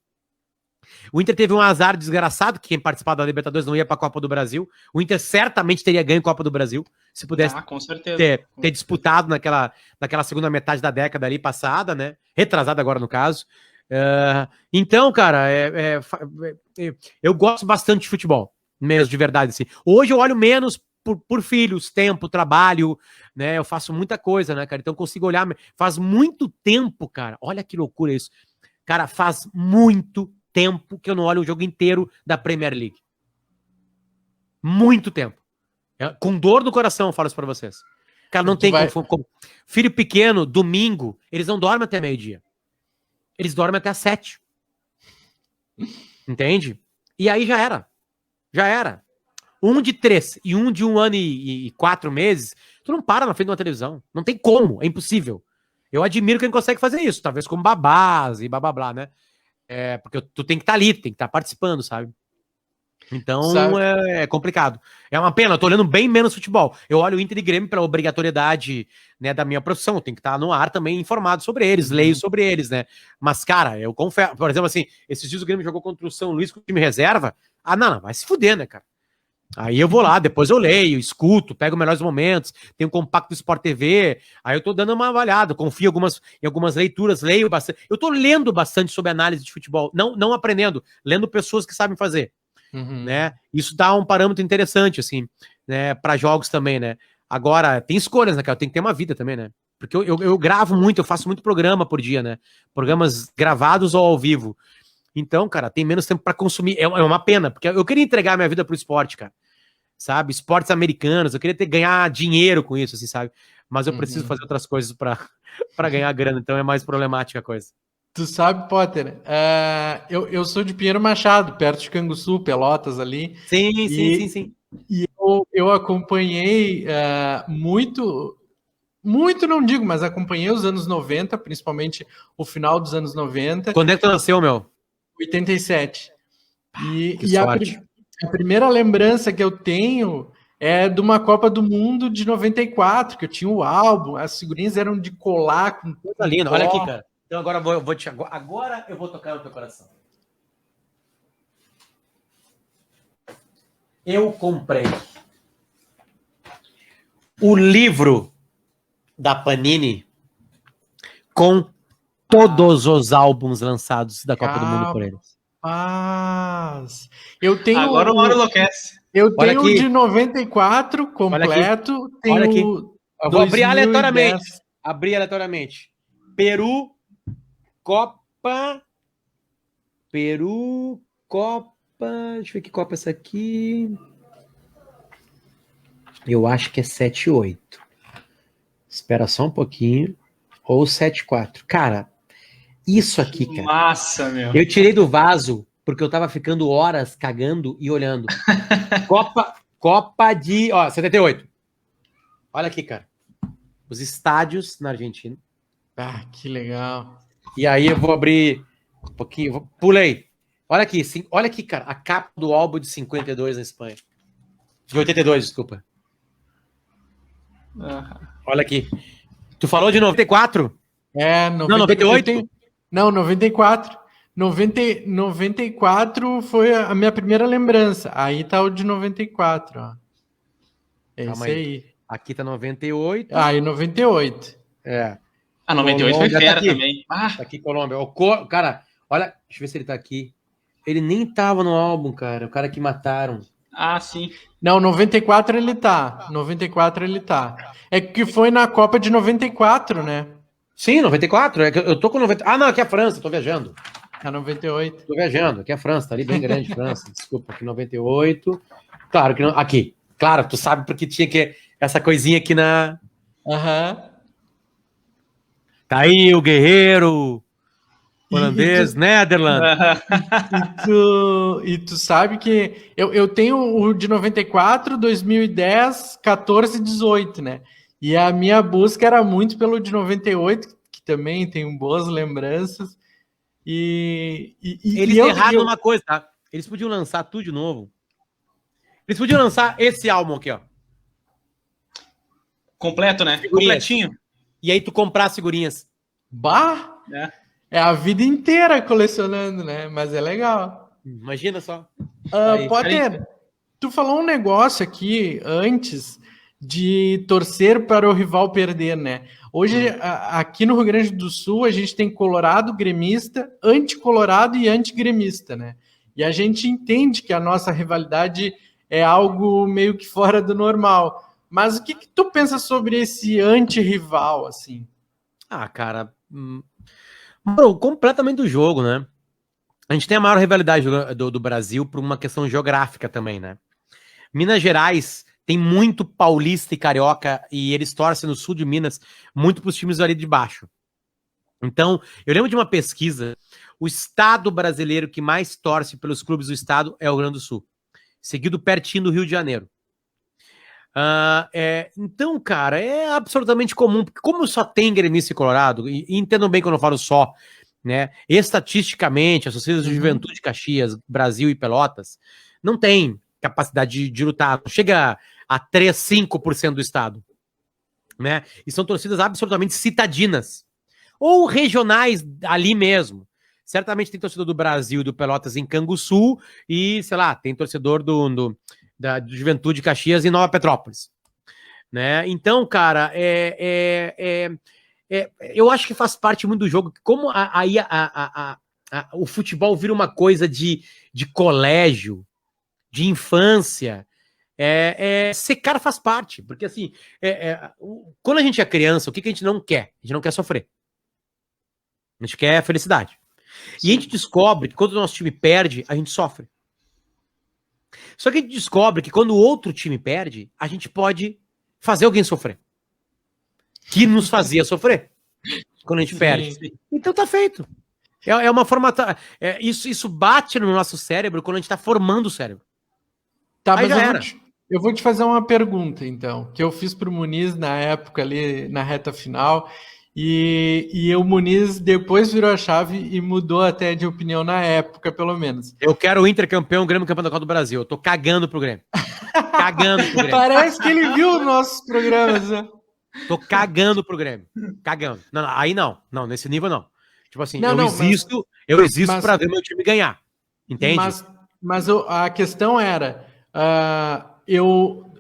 O Inter teve um azar desgraçado, que quem participava da Libertadores não ia para a Copa do Brasil. O Inter certamente teria ganho a Copa do Brasil, se pudesse com certeza. ter disputado naquela segunda metade da década ali passada, né? Retrasada agora, no caso. Então, cara, eu gosto bastante de futebol, mesmo, de verdade, assim. Hoje eu olho menos por filhos, tempo, trabalho, né? Eu faço muita coisa, né, cara? Então eu consigo olhar. Faz muito tempo, cara. Olha que loucura isso. Cara, faz muito tempo que eu não olho o jogo inteiro da Premier League. Muito tempo. Com dor no coração eu falo isso pra vocês. Cara, não tem como. Filho pequeno, domingo, eles não dormem até meio-dia. Eles dormem até às 7. Entende? E aí já era. Já era. Um de 3 e um de 1 ano e 4 meses, tu não para na frente de uma televisão. Não tem como, é impossível. Eu admiro quem consegue fazer isso, talvez como babás e blá blá blá, né? Porque tu tem que estar ali, tem que estar participando, sabe? Então é complicado. É uma pena, eu tô olhando bem menos futebol. Eu olho o Inter e Grêmio pela obrigatoriedade, né, da minha profissão. Eu tenho que estar no ar também informado sobre eles, leio sobre eles, né? Mas, cara, eu confesso, por exemplo, assim, esses dias o Grêmio jogou contra o São Luís com o time reserva. Ah, não, vai se fuder, né, cara? Aí eu vou lá, depois eu leio, escuto, pego melhores momentos, tem um compacto do Sport TV, aí eu tô dando uma avaliada, confio em algumas leituras, leio bastante. Eu tô lendo bastante sobre análise de futebol, não aprendendo, lendo pessoas que sabem fazer, né? Isso dá um parâmetro interessante, assim, né, para jogos também, né? Agora, tem escolhas, né, cara? Tem que ter uma vida também, né? Porque eu gravo muito, eu faço muito programa por dia, né? Programas gravados ou ao vivo. Então, cara, tem menos tempo para consumir. É uma pena, porque eu queria entregar minha vida pro esporte, cara. Sabe? Esportes americanos, eu queria ganhar dinheiro com isso, assim, sabe? Mas eu preciso fazer outras coisas para ganhar grana, então é mais problemática a coisa. Tu sabe, Potter, eu sou de Pinheiro Machado, perto de Canguçu, Pelotas ali. Sim. E eu acompanhei muito não digo, mas acompanhei os anos 90, principalmente o final dos anos 90. Quando é que tu nasceu, meu? 87. Que sorte. A primeira lembrança que eu tenho é de uma Copa do Mundo de 94, que eu tinha o álbum, as figurinhas eram de colar com coisa linda, olha aqui, cara. Então agora eu vou tocar no teu coração. Eu comprei o livro da Panini com todos os álbuns lançados da Copa do Mundo por eles. Eu tenho agora o Mauro enlouquece. Eu tenho o de 94 completo. Olha aqui. Eu vou abrir 2010. aleatoriamente. Peru, Copa. Deixa eu ver que Copa é essa aqui. Eu acho que é 7-8. Espera só um pouquinho. Ou 7-4. Cara, isso aqui, cara. Massa, meu. Eu tirei do vaso porque eu tava ficando horas cagando e olhando. Copa de... Ó, 78. Olha aqui, cara. Os estádios na Argentina. Ah, que legal. E aí eu vou abrir um pouquinho. Pulei. Olha aqui, cara. A capa do álbum de 52 na Espanha. De 82, desculpa. Olha aqui. Tu falou de 94? É, Não, 98? Não, 94. 94 foi a minha primeira lembrança. Aí tá o de 94, ó. É Calma esse aí. aí. Aqui tá 98. Ah, e 98. É. A 98 foi Colômbia fera tá aqui. também. Ah, Tá aqui, Colômbia. Cara, olha. Deixa eu ver se ele tá aqui. Ele nem tava no álbum, cara. O cara que mataram. sim. Não, 94 ele tá. 94 ele tá. É que foi na Copa de 94, né? Sim, 94. É que eu tô com 90. Ah, não, aqui é a França. Tô viajando. A 98. Tô viajando. Aqui é a França. Tá ali bem grande, França. Desculpa, aqui 98. Claro que não. Aqui. Claro, tu sabe porque tinha que. Essa coisinha aqui na. Aham. Tá aí o guerreiro holandês, Netherlands. E tu sabe que eu tenho o de 94, 2010, 14 e 18, né? E a minha busca era muito pelo de 98, que também tenho boas lembranças. Eles erraram numa coisa, tá? Eles podiam lançar tudo de novo. Eles podiam lançar esse álbum aqui, ó. Completo, né? Figurinhas. Completinho. E aí tu comprar as figurinhas. Bah! É a vida inteira colecionando, né? Mas é legal. Imagina só. Potter, tu falou um negócio aqui antes de torcer para o rival perder, né? Hoje, aqui no Rio Grande do Sul, a gente tem colorado gremista, anticolorado e antigremista, né? E a gente entende que a nossa rivalidade é algo meio que fora do normal. Mas o que tu pensa sobre esse anti-rival, assim? Ah, cara... Mano, completamente do jogo, né? A gente tem a maior rivalidade do Brasil por uma questão geográfica também, né? Minas Gerais tem muito paulista e carioca e eles torcem no sul de Minas muito para os times ali de baixo. Então, eu lembro de uma pesquisa, o estado brasileiro que mais torce pelos clubes do estado é o Rio Grande do Sul, seguido pertinho do Rio de Janeiro. Então, cara, é absolutamente comum, porque como só tem gremista e colorado, e entendam bem quando eu falo só, né? Estatisticamente, as sociedades de Juventude, Caxias, Brasil e Pelotas não tem capacidade de lutar, chega a 3, 5% do estado, né? E são torcidas absolutamente citadinas, ou regionais ali mesmo. Certamente tem torcedor do Brasil e do Pelotas em Canguçu e, sei lá, tem torcedor da Juventude Caxias em Nova Petrópolis, né? Então, cara, eu acho que faz parte muito do jogo, como o futebol vira uma coisa de colégio, de infância, ser cara faz parte, porque assim, quando a gente é criança, o que a gente não quer? A gente não quer sofrer. A gente quer felicidade. Sim. E a gente descobre que quando o nosso time perde, a gente sofre. Só que a gente descobre que quando o outro time perde, a gente pode fazer alguém sofrer. Que nos fazia sofrer. Quando a gente perde. Sim. Então tá feito. É uma forma... Isso bate no nosso cérebro quando a gente tá formando o cérebro. Tá, mas eu vou te fazer uma pergunta, então. Que eu fiz pro Muniz na época ali, na reta final. E o Muniz depois virou a chave e mudou até de opinião na época, pelo menos. Eu quero o Inter campeão, o Grêmio campeão da Copa do Brasil. Eu tô cagando pro Grêmio. Cagando pro Grêmio. Parece que ele viu os nossos programas, né? Tô cagando pro Grêmio. Cagando. Não, aí não. Não, nesse nível não. Tipo assim, eu existo pra ver meu time ganhar. Entende? Mas a questão era...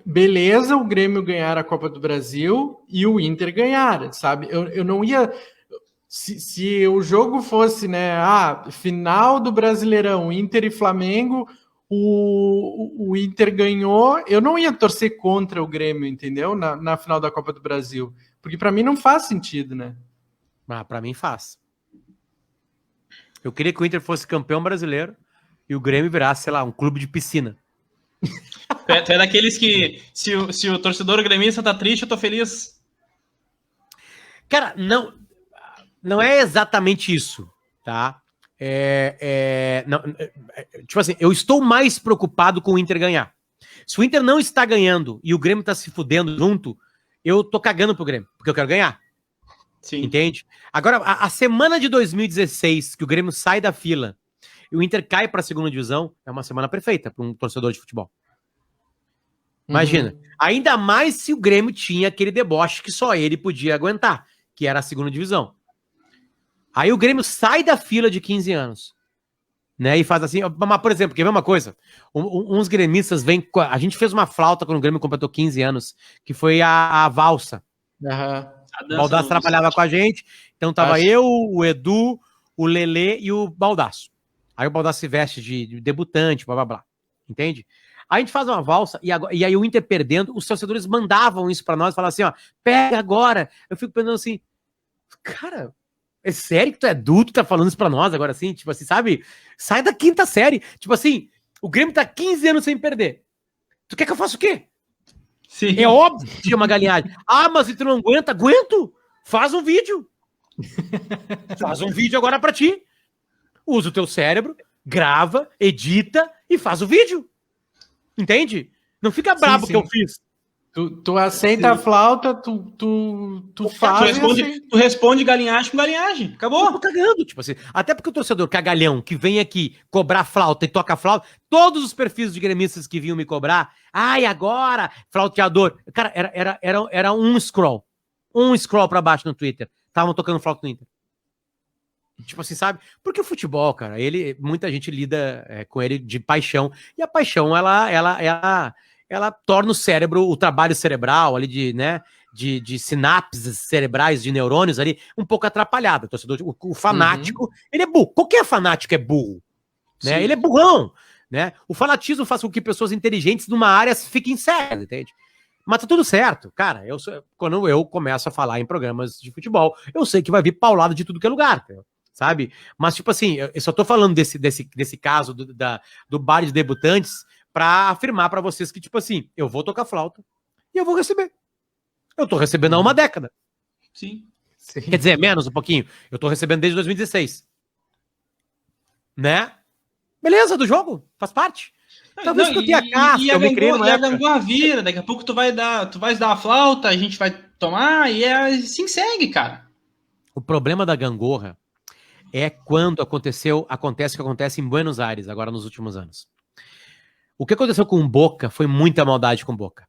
Beleza, o Grêmio ganhar a Copa do Brasil e o Inter ganhar, sabe? Eu não ia... Se o jogo fosse, né? Final do Brasileirão, Inter e Flamengo, o Inter ganhou, eu não ia torcer contra o Grêmio, entendeu? Na final da Copa do Brasil. Porque para mim não faz sentido, né? Ah, para mim faz. Eu queria que o Inter fosse campeão brasileiro e o Grêmio virasse, sei lá, um clube de piscina. Tu é daqueles que, se o torcedor gremista tá triste, eu tô feliz. Cara, não é exatamente isso, tá? Tipo assim, eu estou mais preocupado com o Inter ganhar. Se o Inter não está ganhando e o Grêmio tá se fudendo junto, eu tô cagando pro Grêmio, porque eu quero ganhar. Sim. Entende? Agora, a semana de 2016, que o Grêmio sai da fila e o Inter cai para a segunda divisão, é uma semana perfeita para um torcedor de futebol. Imagina. Ainda mais se o Grêmio tinha aquele deboche que só ele podia aguentar, que era a segunda divisão. Aí o Grêmio sai da fila de 15 anos, né? E faz assim. Mas, por exemplo, quer ver uma coisa? Uns gremistas vêm. A gente fez uma flauta quando o Grêmio completou 15 anos, que foi a valsa. O Baldasso trabalhava com a gente, então tava eu, o Edu, o Lelê e o Baldasso. Aí o Baldasso se veste de debutante, blá blá blá. Entende? Aí a gente faz uma valsa e aí o Inter perdendo, os torcedores mandavam isso pra nós, falavam assim, ó, pega agora. Eu fico pensando assim, cara, é sério que tu é adulto e tá falando isso pra nós agora assim? Tipo assim, sabe? Sai da quinta série. Tipo assim, o Grêmio tá 15 anos sem perder. Tu quer que eu faça o quê? Sim. É óbvio que tinha uma galinhagem. Ah, mas se tu não aguenta, aguento. Faz um vídeo. Faz um vídeo agora pra ti. Usa o teu cérebro, grava, edita e faz o vídeo. Entende? Não fica brabo que eu fiz. Tu aceita a flauta, tu faz. Tu responde galinhagem com galinhagem. Acabou. Eu tô cagando, tipo assim. Até porque o torcedor cagalhão que vem aqui cobrar flauta e toca flauta, todos os perfis de gremistas que vinham me cobrar, ai, agora, flauteador. Cara, era um scroll. Um scroll pra baixo no Twitter. Estavam tocando flauta no Inter. Tipo assim, sabe? Porque o futebol, cara, muita gente lida com ele de paixão. E a paixão, ela torna o cérebro, o trabalho cerebral ali de sinapses cerebrais, de neurônios ali, um pouco atrapalhado. O fanático, ele é burro. Qualquer fanático é burro. Né? Ele é burrão. Né? O fanatismo faz com que pessoas inteligentes numa área fiquem cegas, entende? Mas tá tudo certo. Cara, quando eu começo a falar em programas de futebol, eu sei que vai vir paulada de tudo que é lugar, sabe? Mas, tipo assim, eu só tô falando desse caso do bar de debutantes pra afirmar pra vocês que, tipo assim, eu vou tocar flauta e eu vou receber. Eu tô recebendo há uma década. Sim. Quer dizer, menos um pouquinho. Eu tô recebendo desde 2016. Né? Beleza, do jogo. Faz parte. Talvez que eu tenha casca, eu me criei numa época. A gangorra vira, daqui a pouco tu vais dar a flauta, a gente vai tomar e assim segue, cara. O problema da gangorra é quando acontece o que acontece em Buenos Aires, agora nos últimos anos. O que aconteceu com o Boca foi muita maldade com o Boca.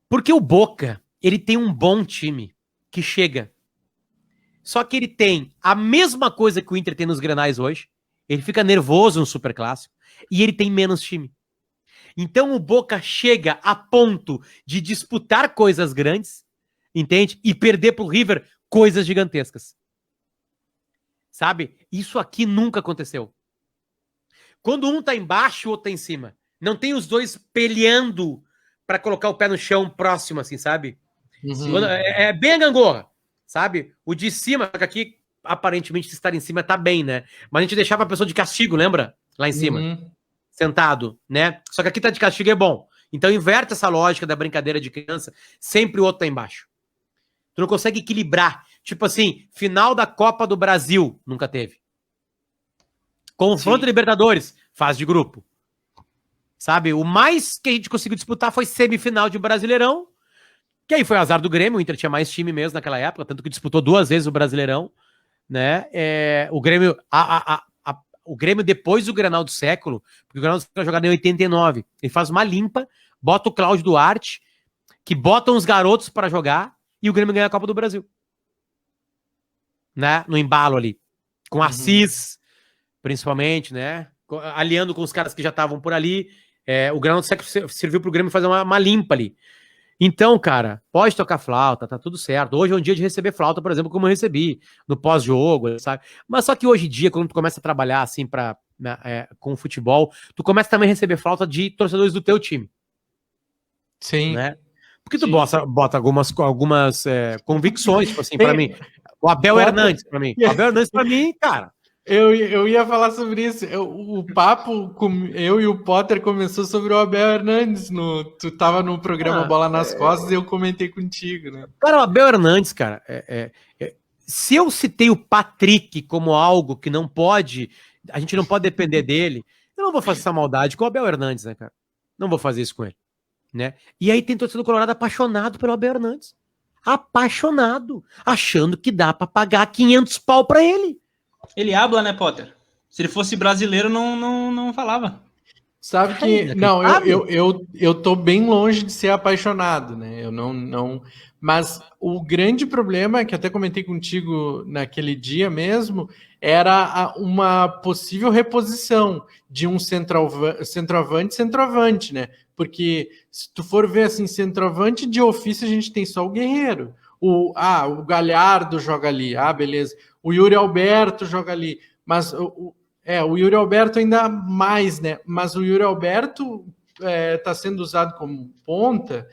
Porque o Boca, ele tem um bom time que chega. Só que ele tem a mesma coisa que o Inter tem nos Grenais hoje. Ele fica nervoso no Superclássico. E ele tem menos time. Então o Boca chega a ponto de disputar coisas grandes, entende? E perder pro River coisas gigantescas. Sabe? Isso aqui nunca aconteceu. Quando um tá embaixo, o outro tá em cima. Não tem os dois peleando pra colocar o pé no chão próximo, assim, sabe? É bem a gangorra, sabe? O de cima, que aqui, aparentemente, estar em cima tá bem, né? Mas a gente deixava a pessoa de castigo, lembra? Lá em cima. Sentado, né? Só que aqui tá de castigo é bom. Então inverte essa lógica da brincadeira de criança. Sempre o outro tá embaixo. Tu não consegue equilibrar. Tipo assim, final da Copa do Brasil, nunca teve. Confronto Libertadores, fase de grupo. Sabe? O mais que a gente conseguiu disputar foi semifinal de Brasileirão, que aí foi azar do Grêmio, o Inter tinha mais time mesmo naquela época, tanto que disputou 2 vezes o Brasileirão, né? O Grêmio, o Grêmio depois do Grenal do século, porque o Grenal do século é jogado em 89, ele faz uma limpa, bota o Cláudio Duarte, que botam os garotos para jogar, e o Grêmio ganha a Copa do Brasil. Né? No embalo ali. Com Assis, principalmente, né? Aliando com os caras que já estavam por ali. O Grenal do século serviu pro Grêmio fazer uma limpa ali. Então, cara, pode tocar flauta, tá tudo certo. Hoje é um dia de receber flauta, por exemplo, como eu recebi no pós-jogo, sabe? Mas só que hoje em dia, quando tu começa a trabalhar assim com o futebol, tu começa também a receber flauta de torcedores do teu time, Sim. né? Porque tu bota algumas convicções, tipo assim, pra mim. O Abel Hernandes, pra mim. O Abel Hernandes, pra mim, cara. Eu ia falar sobre isso. O papo com eu e o Potter começou sobre o Abel Hernandes. Tu tava no programa Bola nas Costas e eu comentei contigo, né? Cara, o Abel Hernandes, cara, se eu citei o Patrick como algo que não pode, a gente não pode depender dele, eu não vou fazer essa maldade com o Abel Hernandes, né, cara? Não vou fazer isso com ele, né? E aí tem torcedor colorado apaixonado pelo Abel Hernandes. Apaixonado, achando que dá pra pagar 500 pau pra ele. Ele habla, né, Potter? Se ele fosse brasileiro, não falava. Sabe que... Não, eu tô bem longe de ser apaixonado, né? Eu não... Mas o grande problema, que até comentei contigo naquele dia mesmo, era uma possível reposição de um centroavante, né? Porque se tu for ver assim, centroavante de ofício, a gente tem só o Guerreiro. O Galhardo joga ali, beleza. O Yuri Alberto joga ali, mas o Yuri Alberto ainda mais, né? Mas o Yuri Alberto está sendo usado como ponta,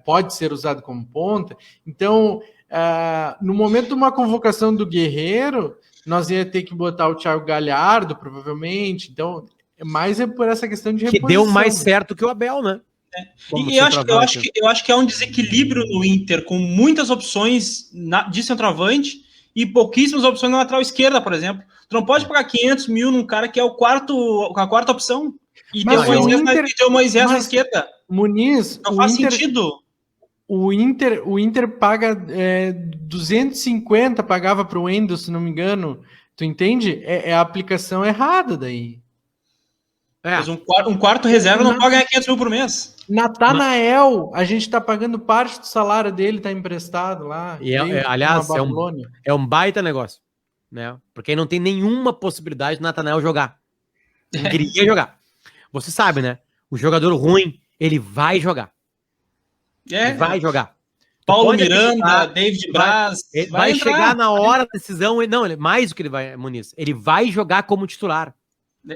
pode ser usado como ponta. Então, no momento de uma convocação do Guerreiro, nós ia ter que botar o Thiago Galhardo, provavelmente. Então, mais por essa questão de reposição. Que deu mais certo que o Abel, né? E eu acho que é um desequilíbrio no Inter, com muitas opções de centroavante e pouquíssimas opções na lateral esquerda, por exemplo. Tu não pode pagar 500 mil num cara que é a quarta opção e ter o Moisés na esquerda. Muniz, não faz sentido. O Inter paga 250, pagava para o Wendel, se não me engano. Tu entende? É a aplicação errada daí. Mas um quarto reserva não pode ganhar 500 mil por mês. Natanael, a gente tá pagando parte do salário dele, tá emprestado lá. E aliás, é um baita negócio, né? Porque não tem nenhuma possibilidade do Natanael jogar. Não queria jogar. Você sabe, né? O jogador ruim, ele vai jogar. Ele vai jogar. Paulo Miranda, David Braz. Vai chegar na hora da decisão. Mais do que ele vai, Muniz. Ele vai jogar como titular.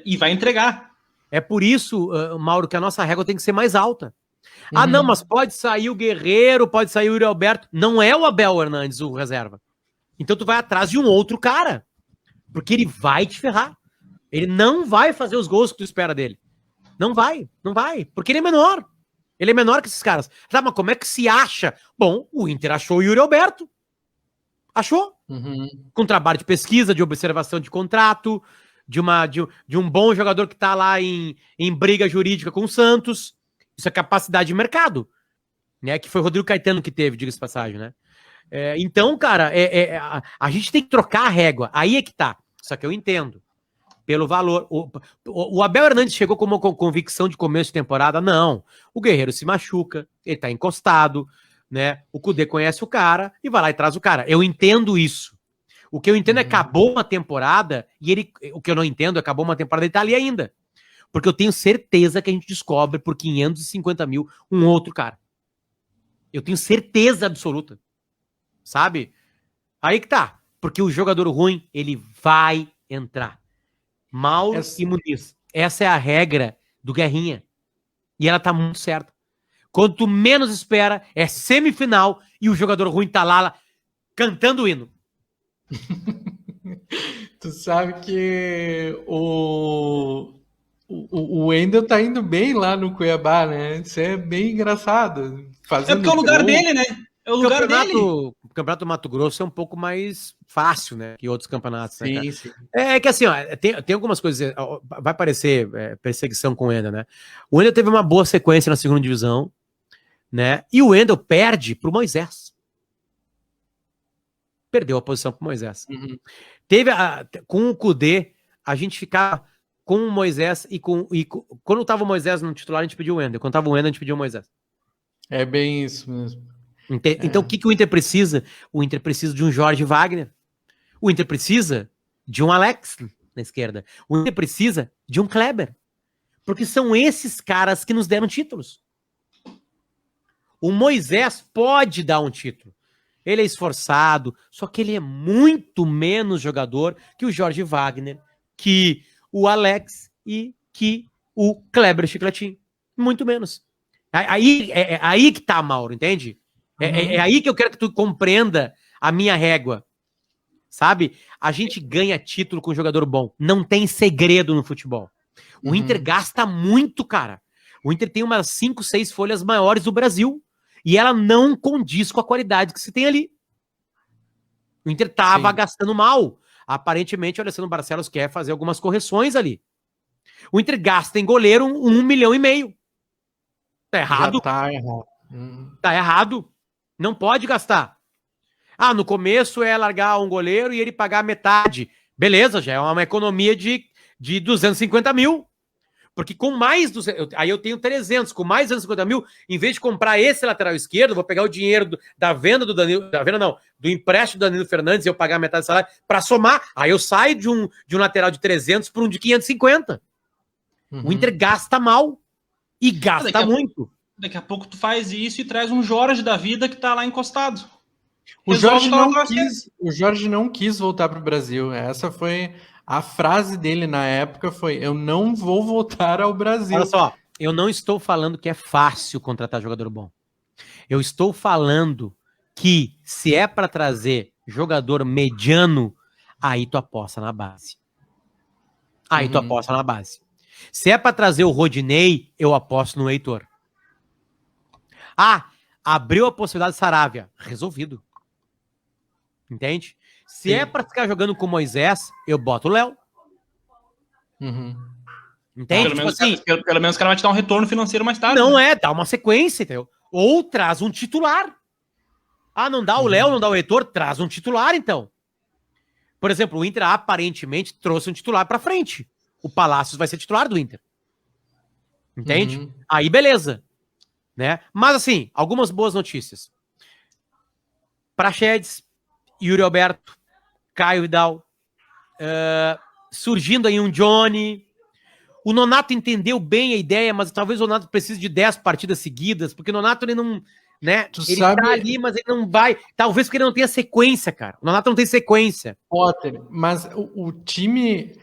E vai entregar. É por isso, Mauro, que a nossa régua tem que ser mais alta. Não, mas pode sair o Guerreiro, pode sair o Yuri Alberto. Não é o Abel Hernandes o reserva. Então tu vai atrás de um outro cara. Porque ele vai te ferrar. Ele não vai fazer os gols que tu espera dele. Não vai. Porque ele é menor. Ele é menor que esses caras. Tá, mas como é que se acha? Bom, o Inter achou o Yuri Alberto. Achou. Com trabalho de pesquisa, de observação de contrato, de um bom jogador que tá lá em briga jurídica com o Santos. Isso é capacidade de mercado, né? Que foi o Rodrigo Caetano que teve, diga-se de passagem, né? Então, cara, a gente tem que trocar a régua. Aí é que tá. Só que eu entendo. Pelo valor. O Abel Hernandes chegou com uma convicção de começo de temporada? Não. O Guerreiro se machuca, ele tá encostado, né? O Cudê conhece o cara e vai lá e traz o cara. Eu entendo isso. O que eu entendo é que acabou uma temporada e o que eu não entendo é que acabou uma temporada e ele tá ali ainda. Porque eu tenho certeza que a gente descobre por 550 mil um outro cara. Eu tenho certeza absoluta. Sabe? Aí que tá. Porque o jogador ruim, ele vai entrar. Mauro e Muniz. Essa é a regra do Guerrinha. E ela tá muito certa. Quando tu menos espera, é semifinal e o jogador ruim tá lá cantando o hino. Tu sabe que o Wendel tá indo bem lá no Cuiabá, né? Isso é bem engraçado. É porque é o lugar dele, né? É o lugar dele. O campeonato do Mato Grosso é um pouco mais fácil, né? Que outros campeonatos. Sim, né, sim. É que assim, ó, tem algumas coisas. Vai parecer perseguição com o Wendel, né? O Wendel teve uma boa sequência na segunda divisão, né? E o Wendel perde pro Moisés. Perdeu a posição pro Moisés. Teve com o Cudê, a gente ficava com o Moisés e quando tava o Moisés no titular, a gente pediu o Wendel. Quando tava o Wendel, a gente pediu o Moisés. É bem isso mesmo. Então, o que o Inter precisa? O Inter precisa de um Jorge Wagner. O Inter precisa de um Alex na esquerda. O Inter precisa de um Kleber. Porque são esses caras que nos deram títulos. O Moisés pode dar um título. Ele é esforçado, só que ele é muito menos jogador que o Jorge Wagner, que o Alex e que o Kleber Chicletinho. Muito menos. É aí que tá, Mauro, entende? É aí que eu quero que tu compreenda a minha régua. Sabe? A gente ganha título com jogador bom. Não tem segredo no futebol. O Inter gasta muito, cara. O Inter tem umas 5, 6 folhas maiores do Brasil. E ela não condiz com a qualidade que se tem ali. O Inter tava gastando mal. Aparentemente, o Alessandro Barcelos quer fazer algumas correções ali. O Inter gasta em goleiro 1,5 milhão. Tá errado? Já tá errado. Tá errado. Não pode gastar. Ah, no começo é largar um goleiro e ele pagar metade. Beleza, já é uma economia de 250 mil. Porque com mais... Aí eu tenho 300. Com mais 250 mil, em vez de comprar esse lateral esquerdo, vou pegar o dinheiro da venda do Danilo... Da venda não. Do empréstimo do Danilo Fernandes e eu pagar metade do salário para somar. Aí eu saio de um lateral de 300 para um de 550. O Inter gasta mal. E gasta muito. Daqui a pouco tu faz isso e traz um Jorge da vida que tá lá encostado. O Jorge não quis voltar para o Brasil. Essa foi a frase dele na época, foi: eu não vou voltar ao Brasil. Olha só, eu não estou falando que é fácil contratar jogador bom. Eu estou falando que se é para trazer jogador mediano, aí tu aposta na base. Aí tu aposta na base. Se é para trazer o Rodinei, eu aposto no Heitor. Ah, abriu a possibilidade de Saravia. Resolvido. Entende? Se é pra ficar jogando com o Moisés, eu boto o Léo. Entende? Pelo menos o cara vai te dar um retorno financeiro mais tarde. Não dá uma sequência, entendeu? Ou traz um titular. Ah, não dá o Léo, não dá o Heitor, traz um titular, então. Por exemplo, o Inter aparentemente trouxe um titular pra frente. O Palácios vai ser titular do Inter. Entende? Aí, beleza. Né? Mas, assim, algumas boas notícias. Praxedes, Yuri Alberto, Caio Vidal, surgindo aí um Johnny. O Nonato entendeu bem a ideia, mas talvez o Nonato precise de 10 partidas seguidas, porque o Nonato, ele não... Né? Ele tá ali, mas ele não vai... Talvez porque ele não tenha sequência, cara. O Nonato não tem sequência. Potter, mas o time...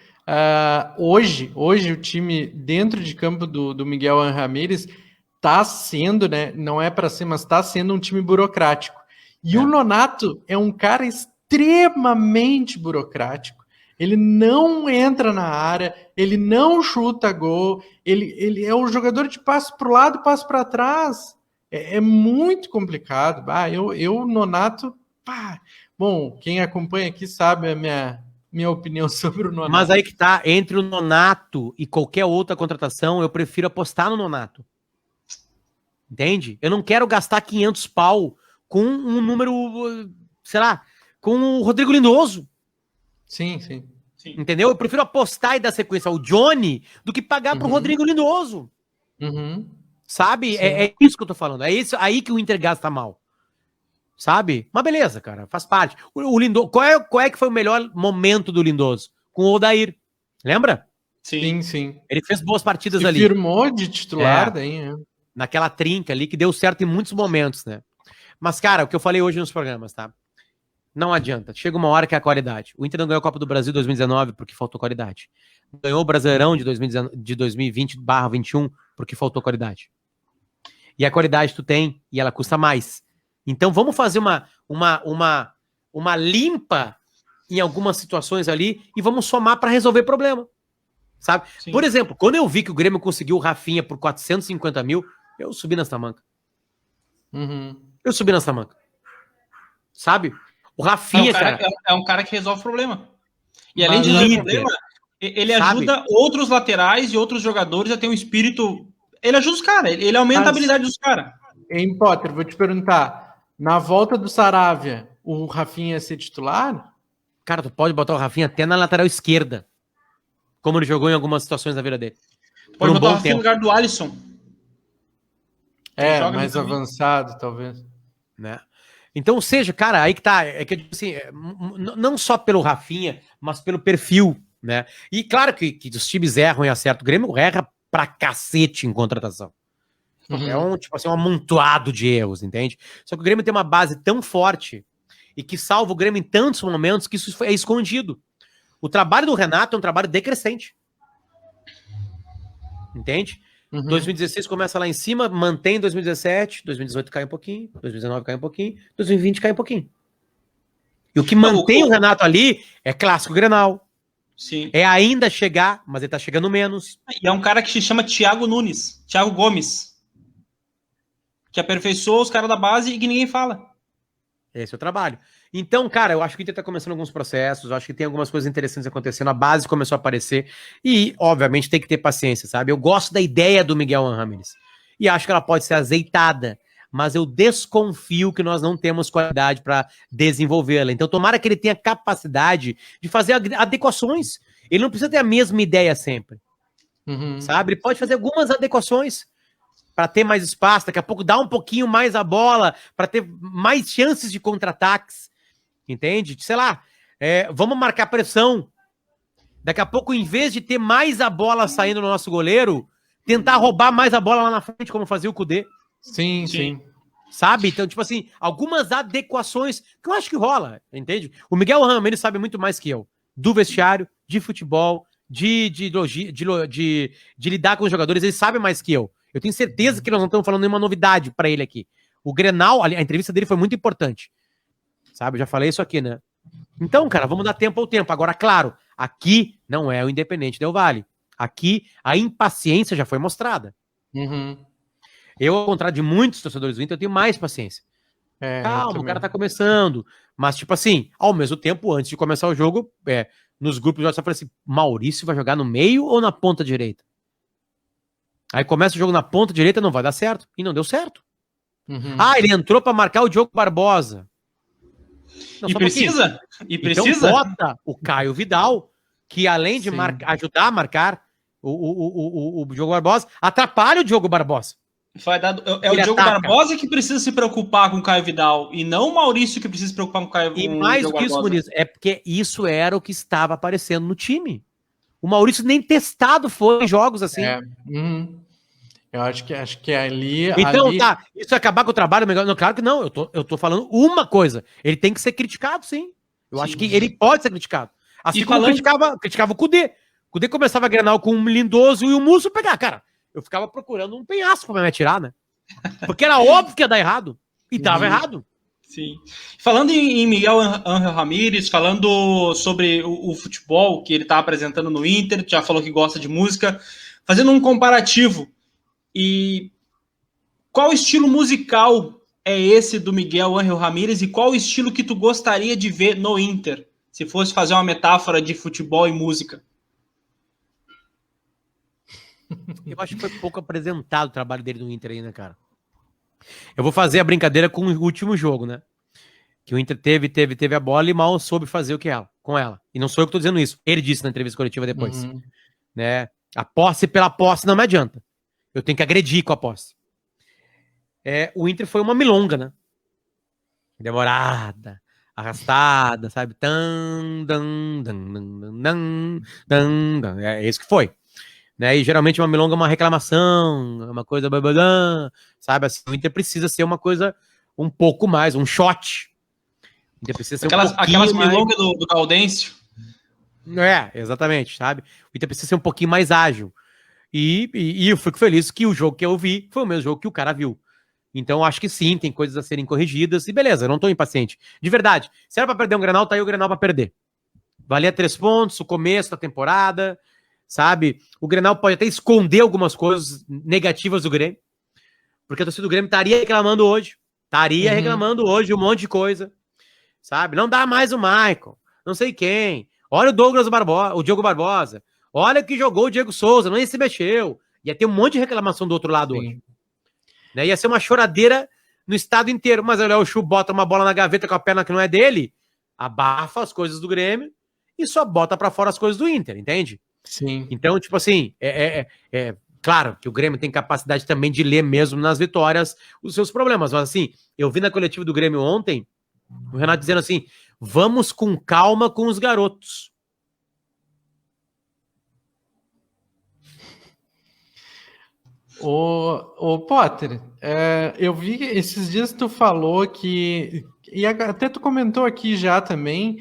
hoje o time dentro de campo do Miguel Ángel Ramírez tá sendo, né? Não é para ser, mas tá sendo um time burocrático. E o Nonato é um cara extremamente burocrático. Ele não entra na área, ele não chuta gol, ele é um jogador de passo para o lado, passo para trás. É muito complicado. Nonato... Bom, quem acompanha aqui sabe a minha opinião sobre o Nonato. Mas aí que tá, entre o Nonato e qualquer outra contratação, eu prefiro apostar no Nonato. Entende? Eu não quero gastar 500 pau com um número, sei lá, com o Rodrigo Lindoso. Sim. Entendeu? Eu prefiro apostar e dar sequência ao Johnny do que pagar pro Rodrigo Lindoso. Sabe? É isso que eu tô falando. É isso aí que o Inter gasta mal. Sabe? Mas beleza, cara, faz parte. O Lindoso, qual é que foi o melhor momento do Lindoso? Com o Odair. Lembra? Sim. Ele fez boas partidas ali. Firmou de titular daí, naquela trinca ali, que deu certo em muitos momentos, né? Mas, cara, o que eu falei hoje nos programas, tá? Não adianta. Chega uma hora que é a qualidade. O Inter não ganhou a Copa do Brasil 2019 porque faltou qualidade. Ganhou o Brasileirão de 2020/21 porque faltou qualidade. E a qualidade tu tem e ela custa mais. Então vamos fazer uma limpa em algumas situações ali e vamos somar para resolver problema. Sabe? Sim. Por exemplo, quando eu vi que o Grêmio conseguiu o Rafinha por 450 mil, eu subi nessa tamanca. Eu subi nessa tamanca. Sabe? O Rafinha, é um cara que resolve o problema. E além de resolver o problema, ele ajuda outros laterais e outros jogadores a ter um espírito... Ele ajuda os caras, ele aumenta a habilidade dos caras. Em Potter, vou te perguntar, na volta do Saravia, o Rafinha ia ser titular? Cara, tu pode botar o Rafinha até na lateral esquerda, como ele jogou em algumas situações da vida dele. Pode botar o Rafinha no lugar do Alisson. Mais avançado, talvez. Né? Então, seja, cara, aí que tá, é que assim, não só pelo Rafinha, mas pelo perfil, né? E claro que os times erram e acertam. O Grêmio erra pra cacete em contratação. É um, tipo assim, um amontoado de erros, entende? Só que o Grêmio tem uma base tão forte e que salva o Grêmio em tantos momentos que isso é escondido. O trabalho do Renato é um trabalho decrescente. Entende? 2016 começa lá em cima, mantém 2017, 2018 cai um pouquinho, 2019 cai um pouquinho, 2020 cai um pouquinho. E o que mantém o Renato ali é clássico Grenal. Sim. É ainda chegar, mas ele tá chegando menos. E é um cara que se chama Thiago Gomes, que aperfeiçoou os caras da base e que ninguém fala. Esse é o trabalho. Então, cara, eu acho que o Inter tá começando alguns processos, eu acho que tem algumas coisas interessantes acontecendo, a base começou a aparecer e, obviamente, tem que ter paciência, sabe? Eu gosto da ideia do Miguel Ramírez e acho que ela pode ser azeitada, mas eu desconfio que nós não temos qualidade para desenvolvê-la. Então, tomara que ele tenha capacidade de fazer adequações. Ele não precisa ter a mesma ideia sempre, sabe? Ele pode fazer algumas adequações para ter mais espaço, daqui a pouco dar um pouquinho mais a bola, para ter mais chances de contra-ataques, entende? Sei lá, vamos marcar pressão. Daqui a pouco, em vez de ter mais a bola saindo no nosso goleiro, tentar roubar mais a bola lá na frente, como fazia o Kudê. Sim. Sabe? Então, tipo assim, algumas adequações que eu acho que rola, entende? O Miguel Ramírez sabe muito mais que eu, do vestiário, de futebol, de lidar com os jogadores, ele sabe mais que eu. Eu tenho certeza que nós não estamos falando nenhuma novidade para ele aqui. O Grenal, a entrevista dele foi muito importante. Sabe? Eu já falei isso aqui, né? Então, cara, vamos dar tempo ao tempo. Agora, claro, aqui não é o Independente Del Valle. Aqui a impaciência já foi mostrada. Eu, ao contrário de muitos torcedores do Inter, eu tenho mais paciência. Calma, o cara tá começando. Mas, tipo assim, ao mesmo tempo, antes de começar o jogo, nos grupos eu já falei assim, Maurício vai jogar no meio ou na ponta direita? Aí começa o jogo na ponta direita, não vai dar certo. E não deu certo. Ele entrou para marcar o Diogo Barbosa. Não, e precisa? Então bota o Caio Vidal, que além de ajudar a marcar o Diogo Barbosa, atrapalha o Diogo Barbosa. É o Diogo Barbosa que precisa se preocupar com o Caio Vidal e não o Maurício que precisa se preocupar com o Caio Vidal. E mais do que isso, Muniz, é porque isso era o que estava aparecendo no time. O Maurício nem testado foi em jogos assim. Eu acho que ali... Então, tá, isso é acabar com o trabalho, não, claro que não, eu tô falando uma coisa, ele tem que ser criticado, sim. Eu acho que ele pode ser criticado. Assim como criticava o Kudê. O Kudê começava a Grenal com um Lindoso e o Musso pegar, cara, eu ficava procurando um penhasco pra me atirar, né? Porque era óbvio que ia dar errado, e tava errado. Sim. Falando em Miguel Ángel Ramírez, falando sobre o futebol que ele tá apresentando no Inter, já falou que gosta de música, fazendo um comparativo, e qual estilo musical é esse do Miguel Ángel Ramírez e qual estilo que tu gostaria de ver no Inter, se fosse fazer uma metáfora de futebol e música? Eu acho que foi pouco apresentado o trabalho dele no Inter ainda, cara. Eu vou fazer a brincadeira com o último jogo, né? Que o Inter teve a bola e mal soube fazer com ela. E não sou eu que tô dizendo isso. Ele disse na entrevista coletiva depois. Né? A posse pela posse não me adianta. Eu tenho que agredir com a posse. O Inter foi uma milonga, né? Demorada, arrastada, sabe? É isso que foi. Né? E geralmente uma milonga é uma reclamação, uma coisa, sabe? Assim, o Inter precisa ser uma coisa um pouco mais, um shot. O Inter precisa ser aquelas milongas do Gaudêncio. Exatamente, sabe? O Inter precisa ser um pouquinho mais ágil. E eu fico feliz que o jogo que eu vi foi o mesmo jogo que o cara viu. Então, eu acho que sim, tem coisas a serem corrigidas. E beleza, eu não tô impaciente. De verdade, se era pra perder um Grenal, tá aí o Grenal pra perder. Valia 3 pontos, o começo da temporada, sabe? O Grenal pode até esconder algumas coisas negativas do Grêmio, porque a torcida do Grêmio estaria reclamando hoje. Um monte de coisa, sabe? Não dá mais o Michael, não sei quem. Olha o Diogo Barbosa. Olha que jogou o Diego Souza, não se mexeu. Ia ter um monte de reclamação do outro lado hoje. Né? Ia ser uma choradeira no estado inteiro. Mas o Léo Chu bota uma bola na gaveta com a perna que não é dele, abafa as coisas do Grêmio e só bota pra fora as coisas do Inter, entende? Sim. Então, tipo assim, claro que o Grêmio tem capacidade também de ler mesmo nas vitórias os seus problemas. Mas assim, eu vi na coletiva do Grêmio ontem, o Renato dizendo assim, vamos com calma com os garotos. Ô Potter, eu vi esses dias tu falou que, e até tu comentou aqui já também,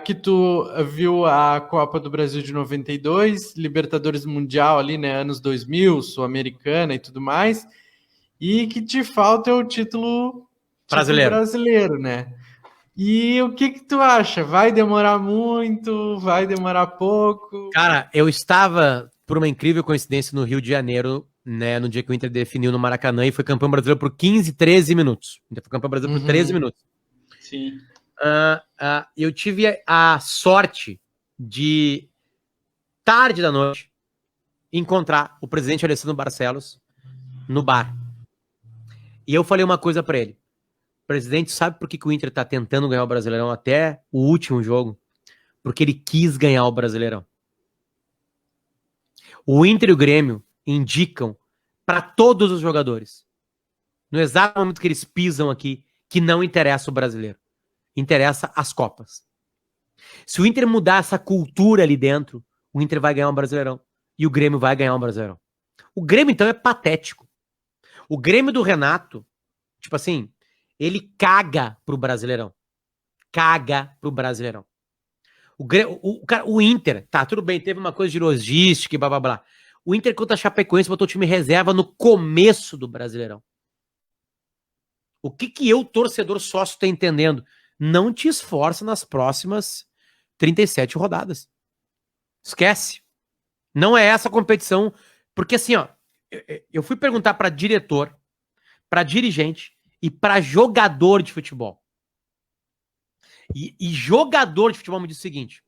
que tu viu a Copa do Brasil de 92, Libertadores Mundial ali, né, anos 2000, Sul-Americana e tudo mais, e que te falta é o título brasileiro, né? E o que tu acha? Vai demorar muito? Vai demorar pouco? Cara, eu estava, por uma incrível coincidência, no Rio de Janeiro, né, no dia que o Inter definiu no Maracanã e foi campeão brasileiro por 15, 13 minutos. O Inter foi campeão brasileiro por 13 minutos. Sim. Eu tive a sorte de, tarde da noite, encontrar o presidente Alessandro Barcelos no bar. E eu falei uma coisa pra ele. Presidente, sabe por que o Inter tá tentando ganhar o Brasileirão até o último jogo? Porque ele quis ganhar o Brasileirão. O Inter e o Grêmio indicam para todos os jogadores, no exato momento que eles pisam aqui, que não interessa o brasileiro. Interessa as Copas. Se o Inter mudar essa cultura ali dentro, o Inter vai ganhar um Brasileirão. E o Grêmio vai ganhar um Brasileirão. O Grêmio, então, é patético. O Grêmio do Renato, tipo assim, ele caga pro Brasileirão. Caga pro Brasileirão. O Inter, tá, tudo bem, teve uma coisa de logística e blá blá blá. O Inter contra a Chapecoense botou o time reserva no começo do Brasileirão. O que eu, torcedor sócio, tô entendendo? Não te esforça nas próximas 37 rodadas. Esquece. Não é essa competição. Porque assim, ó, eu fui perguntar para diretor, para dirigente e para jogador de futebol. E jogador de futebol me diz o seguinte: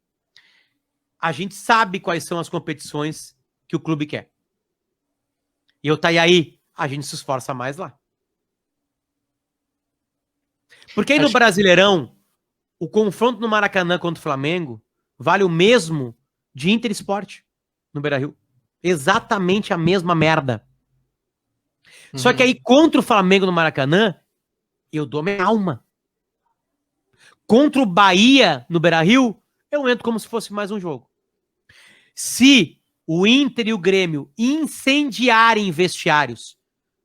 a gente sabe quais são as competições que o clube quer. E aí, a gente se esforça mais lá. Porque aí no Brasileirão, o confronto no Maracanã contra o Flamengo vale o mesmo de Inter Sport no Beira-Rio. Exatamente a mesma merda. Só que aí contra o Flamengo no Maracanã, eu dou minha alma. Contra o Bahia no Beira-Rio, eu entro como se fosse mais um jogo. Se o Inter e o Grêmio incendiarem vestiários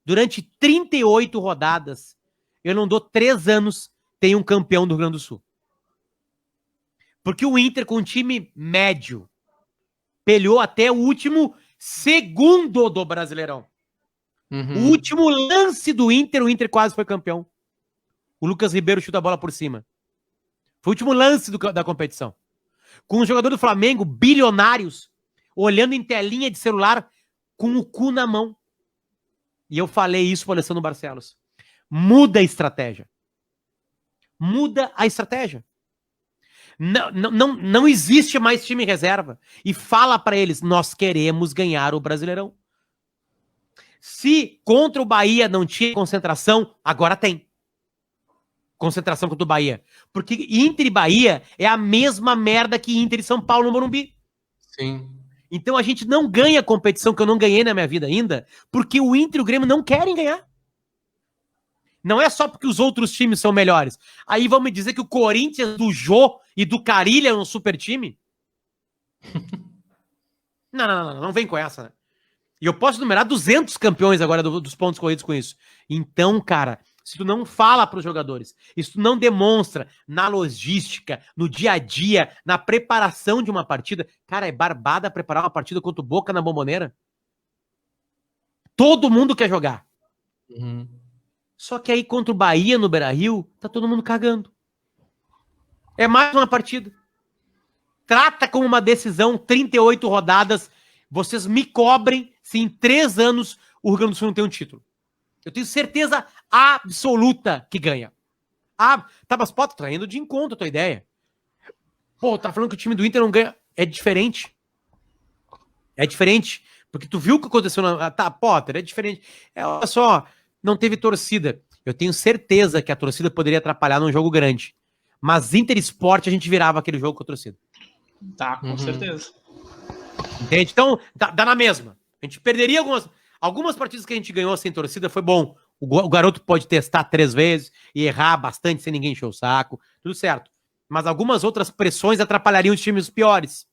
durante 38 rodadas, eu não dou 3 anos, tem um campeão do Rio Grande do Sul. Porque o Inter, com um time médio, peleou até o último segundo do Brasileirão. O último lance do Inter, o Inter quase foi campeão. O Lucas Ribeiro chuta a bola por cima. Foi o último lance da competição. Com um jogador do Flamengo, bilionários, olhando em telinha de celular com o cu na mão. E eu falei isso para o Alessandro Barcelos. Muda a estratégia. Muda a estratégia. Não existe mais time reserva. E fala para eles, nós queremos ganhar o Brasileirão. Se contra o Bahia não tinha concentração, agora tem. Concentração contra o Bahia. Porque Inter e Bahia é a mesma merda que Inter e São Paulo no Morumbi. Sim. Então a gente não ganha a competição que eu não ganhei na minha vida ainda, porque o Inter e o Grêmio não querem ganhar. Não é só porque os outros times são melhores. Aí vão me dizer que o Corinthians do Jô e do Carilha é um super time? Não vem com essa, né? E eu posso numerar 200 campeões agora dos pontos corridos com isso. Então, cara, se tu não fala para os jogadores, se tu não demonstra na logística, no dia a dia, na preparação de uma partida, cara, é barbada preparar uma partida contra o Boca na Bombonera. Todo mundo quer jogar. Só que aí contra o Bahia no Beira-Rio, tá todo mundo cagando. É mais uma partida. Trata como uma decisão, 38 rodadas. Vocês me cobrem se em 3 anos o Rio Grande do Sul não tem um título. Eu tenho certeza absoluta que ganha. Tá, mas pô, tá indo de encontro a tua ideia. Pô, tá falando que o time do Inter não ganha. É diferente. É diferente. Porque tu viu o que aconteceu na... Tá, Potter, é diferente. Olha só, não teve torcida. Eu tenho certeza que a torcida poderia atrapalhar num jogo grande. Mas Inter Sport a gente virava aquele jogo com a torcida. Tá, com certeza. Entende? Então, dá na mesma. A gente perderia algumas partidas que a gente ganhou sem torcida, foi bom. O garoto pode testar 3 vezes e errar bastante sem ninguém encher o saco. Tudo certo. Mas algumas outras pressões atrapalhariam os times piores.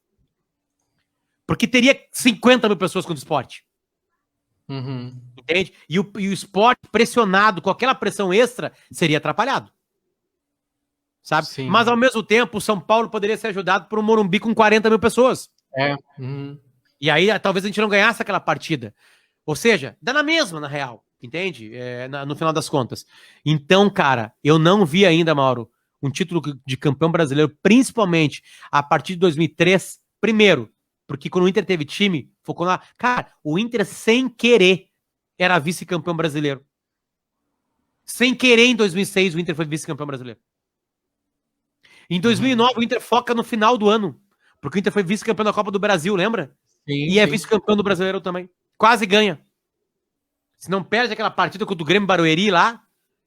Porque teria 50 mil pessoas contra o Sport. Uhum. Entende? E o Sport pressionado com aquela pressão extra seria atrapalhado. Sabe? Sim. Mas ao mesmo tempo, o São Paulo poderia ser ajudado por um Morumbi com 40 mil pessoas. Uhum. E aí talvez a gente não ganhasse aquela partida. Ou seja, dá na mesma, na real. Entende? No final das contas. Então, cara, eu não vi ainda, Mauro, um título de campeão brasileiro, principalmente a partir de 2003. Primeiro, porque quando o Inter teve time, focou na... Cara, o Inter, sem querer, era vice-campeão brasileiro. Sem querer, em 2006, o Inter foi vice-campeão brasileiro. Em 2009, o Inter foca no final do ano. Porque o Inter foi vice-campeão da Copa do Brasil, lembra? Sim, É vice-campeão do Brasileiro também. Quase ganha. Se não perde aquela partida contra o Grêmio Barueri lá,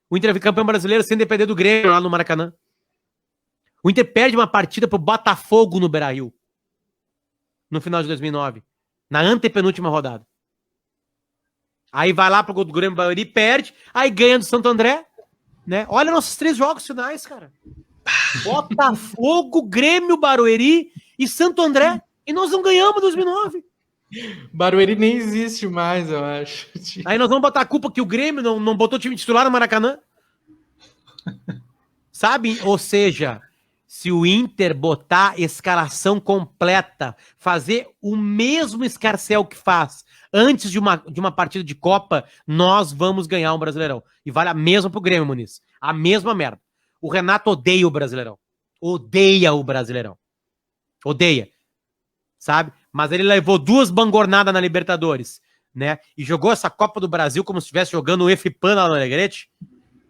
o Inter é campeão brasileiro sem depender do Grêmio lá no Maracanã. O Inter perde uma partida pro Botafogo no Beira-Rio. No final de 2009. Na antepenúltima rodada. Aí vai lá pro Grêmio Barueri, perde, aí ganha do Santo André, né? Olha nossos 3 jogos finais, cara. Botafogo, Grêmio, Barueri e Santo André. E nós não ganhamos em 2009. Barueri nem existe mais, eu acho. Aí nós vamos botar a culpa que o Grêmio não botou time titular no Maracanã. Sabe? Ou seja, se o Inter botar escalação completa, fazer o mesmo escarcéu que faz antes de uma partida de Copa, nós vamos ganhar um Brasileirão. E vale a mesma pro Grêmio, Muniz. A mesma merda. O Renato odeia o Brasileirão. Odeia o Brasileirão. Odeia. Sabe? Mas ele levou 2 bangornadas na Libertadores, né? E jogou essa Copa do Brasil como se estivesse jogando o EFIPAN na Alegrete.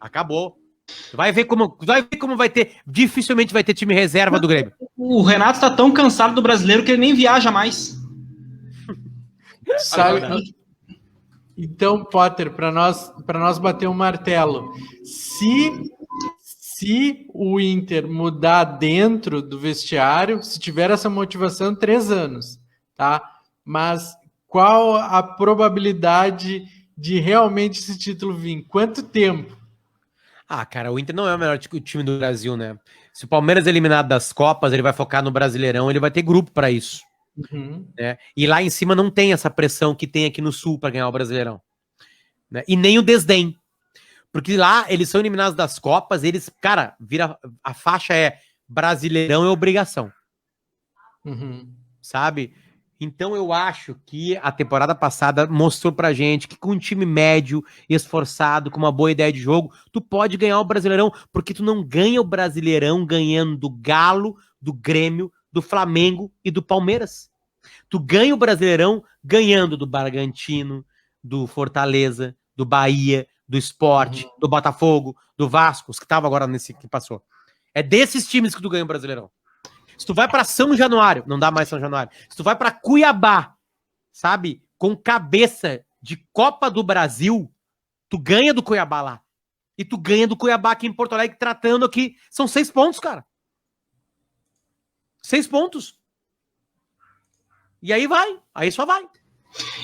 Acabou. Vai ver como vai ter. Dificilmente vai ter time reserva do Grêmio. O Renato tá tão cansado do brasileiro que ele nem viaja mais. Sabe? Então, Potter, para nós bater um martelo, se o Inter mudar dentro do vestiário, se tiver essa motivação, 3 anos, tá? Mas qual a probabilidade de realmente esse título vir? Quanto tempo? Ah, cara, o Inter não é o melhor time do Brasil, né? Se o Palmeiras é eliminado das Copas, ele vai focar no Brasileirão, ele vai ter grupo para isso. Uhum. Né? E lá em cima não tem essa pressão que tem aqui no Sul para ganhar o Brasileirão. Né? E nem o desdém. Porque lá eles são eliminados das Copas, eles, cara, a faixa é Brasileirão é obrigação. Uhum. Sabe? Então eu acho que a temporada passada mostrou pra gente que com um time médio, esforçado, com uma boa ideia de jogo, tu pode ganhar o Brasileirão, porque tu não ganha o Brasileirão ganhando do Galo, do Grêmio, do Flamengo e do Palmeiras. Tu ganha o Brasileirão ganhando do Bragantino, do Fortaleza, do Bahia, do Sport, do Botafogo, do Vasco, os que estavam agora nesse que passou. É desses times que tu ganha o Brasileirão. Se tu vai para São Januário, não dá mais São Januário. Se tu vai para Cuiabá, sabe, com cabeça de Copa do Brasil, tu ganha do Cuiabá lá. E tu ganha do Cuiabá aqui em Porto Alegre, tratando aqui. São 6 pontos, cara. 6 pontos. E aí vai. Aí só vai.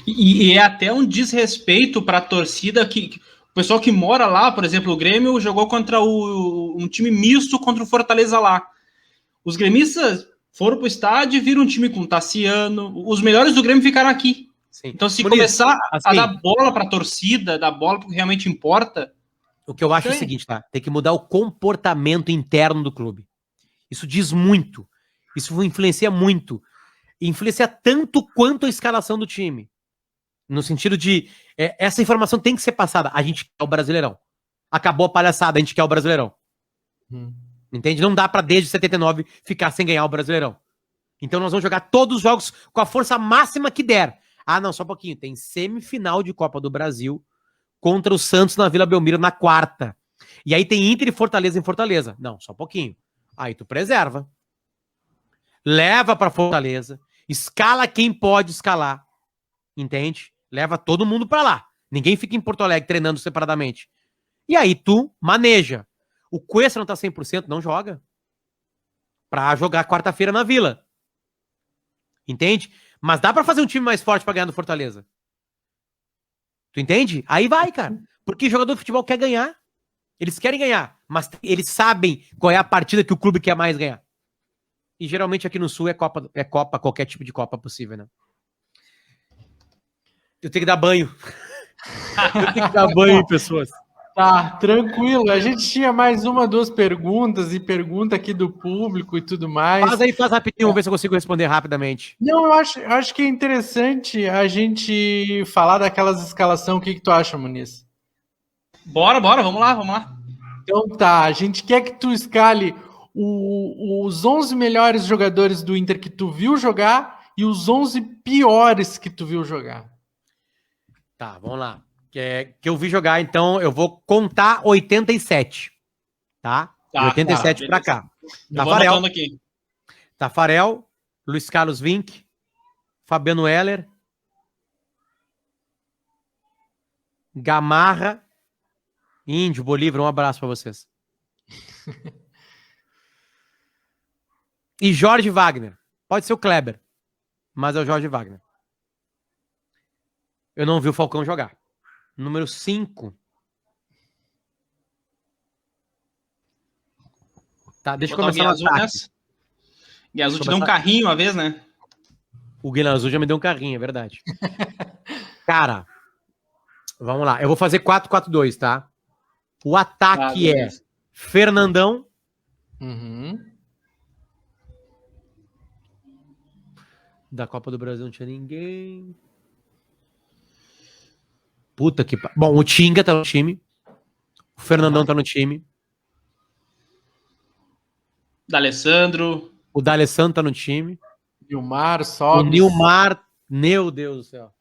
E é até um desrespeito para a torcida que o pessoal que mora lá, por exemplo, o Grêmio jogou contra um time misto contra o Fortaleza lá. Os gremistas foram pro estádio e viram um time com Tassiano. Os melhores do Grêmio ficaram aqui. Sim. Então, se começar a dar bola pra torcida, dar bola pro que realmente importa... O que eu acho é o seguinte, tá? Tem que mudar o comportamento interno do clube. Isso diz muito. Isso influencia muito. Influencia tanto quanto a escalação do time. No sentido de... essa informação tem que ser passada. A gente quer o Brasileirão. Acabou a palhaçada, a gente quer o Brasileirão. Entende? Não dá pra desde 79 ficar sem ganhar o Brasileirão. Então nós vamos jogar todos os jogos com a força máxima que der. Ah, não, só um pouquinho. Tem semifinal de Copa do Brasil contra o Santos na Vila Belmiro na quarta. E aí tem Inter e Fortaleza em Fortaleza. Não, só um pouquinho. Aí tu preserva. Leva pra Fortaleza. Escala quem pode escalar. Entende? Leva todo mundo pra lá. Ninguém fica em Porto Alegre treinando separadamente. E aí tu maneja. O Cuesta não tá 100%, não joga. Pra jogar quarta-feira na Vila. Entende? Mas dá pra fazer um time mais forte pra ganhar do Fortaleza. Tu entende? Aí vai, cara. Porque jogador de futebol quer ganhar. Eles querem ganhar. Mas eles sabem qual é a partida que o clube quer mais ganhar. E geralmente aqui no Sul é Copa, qualquer tipo de Copa possível, né? Eu tenho que dar banho. Eu tenho que dar banho em pessoas. Tá, tranquilo. A gente tinha mais uma, duas perguntas e pergunta aqui do público e tudo mais. Faz aí, faz rapidinho, vamos ver se eu consigo responder rapidamente. Não, eu acho que é interessante a gente falar daquelas escalação. O que tu acha, Muniz? Bora, vamos lá. Então tá, a gente quer que tu escale os 11 melhores jogadores do Inter que tu viu jogar e os 11 piores que tu viu jogar. Tá, vamos lá. Que eu vi jogar, então eu vou contar 87. Tá? De 87 pra cá. Tafarel. Aqui. Tafarel, Luiz Carlos Vinck, Fabiano Heller, Gamarra, Índio, Bolívar, um abraço pra vocês. E Jorge Wagner. Pode ser o Kleber, mas é o Jorge Wagner. Eu não vi o Falcão jogar. Número 5. Tá, deixa eu começar no ataque. Guiazul te deu um carrinho uma vez, né? O Guiazul já me deu um carrinho, é verdade. Cara, vamos lá. Eu vou fazer 4-4-2, tá? O ataque é Fernandão. Uhum. Da Copa do Brasil não tinha ninguém. Puta que... Bom, o Tinga tá no time. O Fernandão tá no time. D'Alessandro. O D'Alessandro tá no time. Nilmar, Sobis. O Nilmar, meu Deus do céu.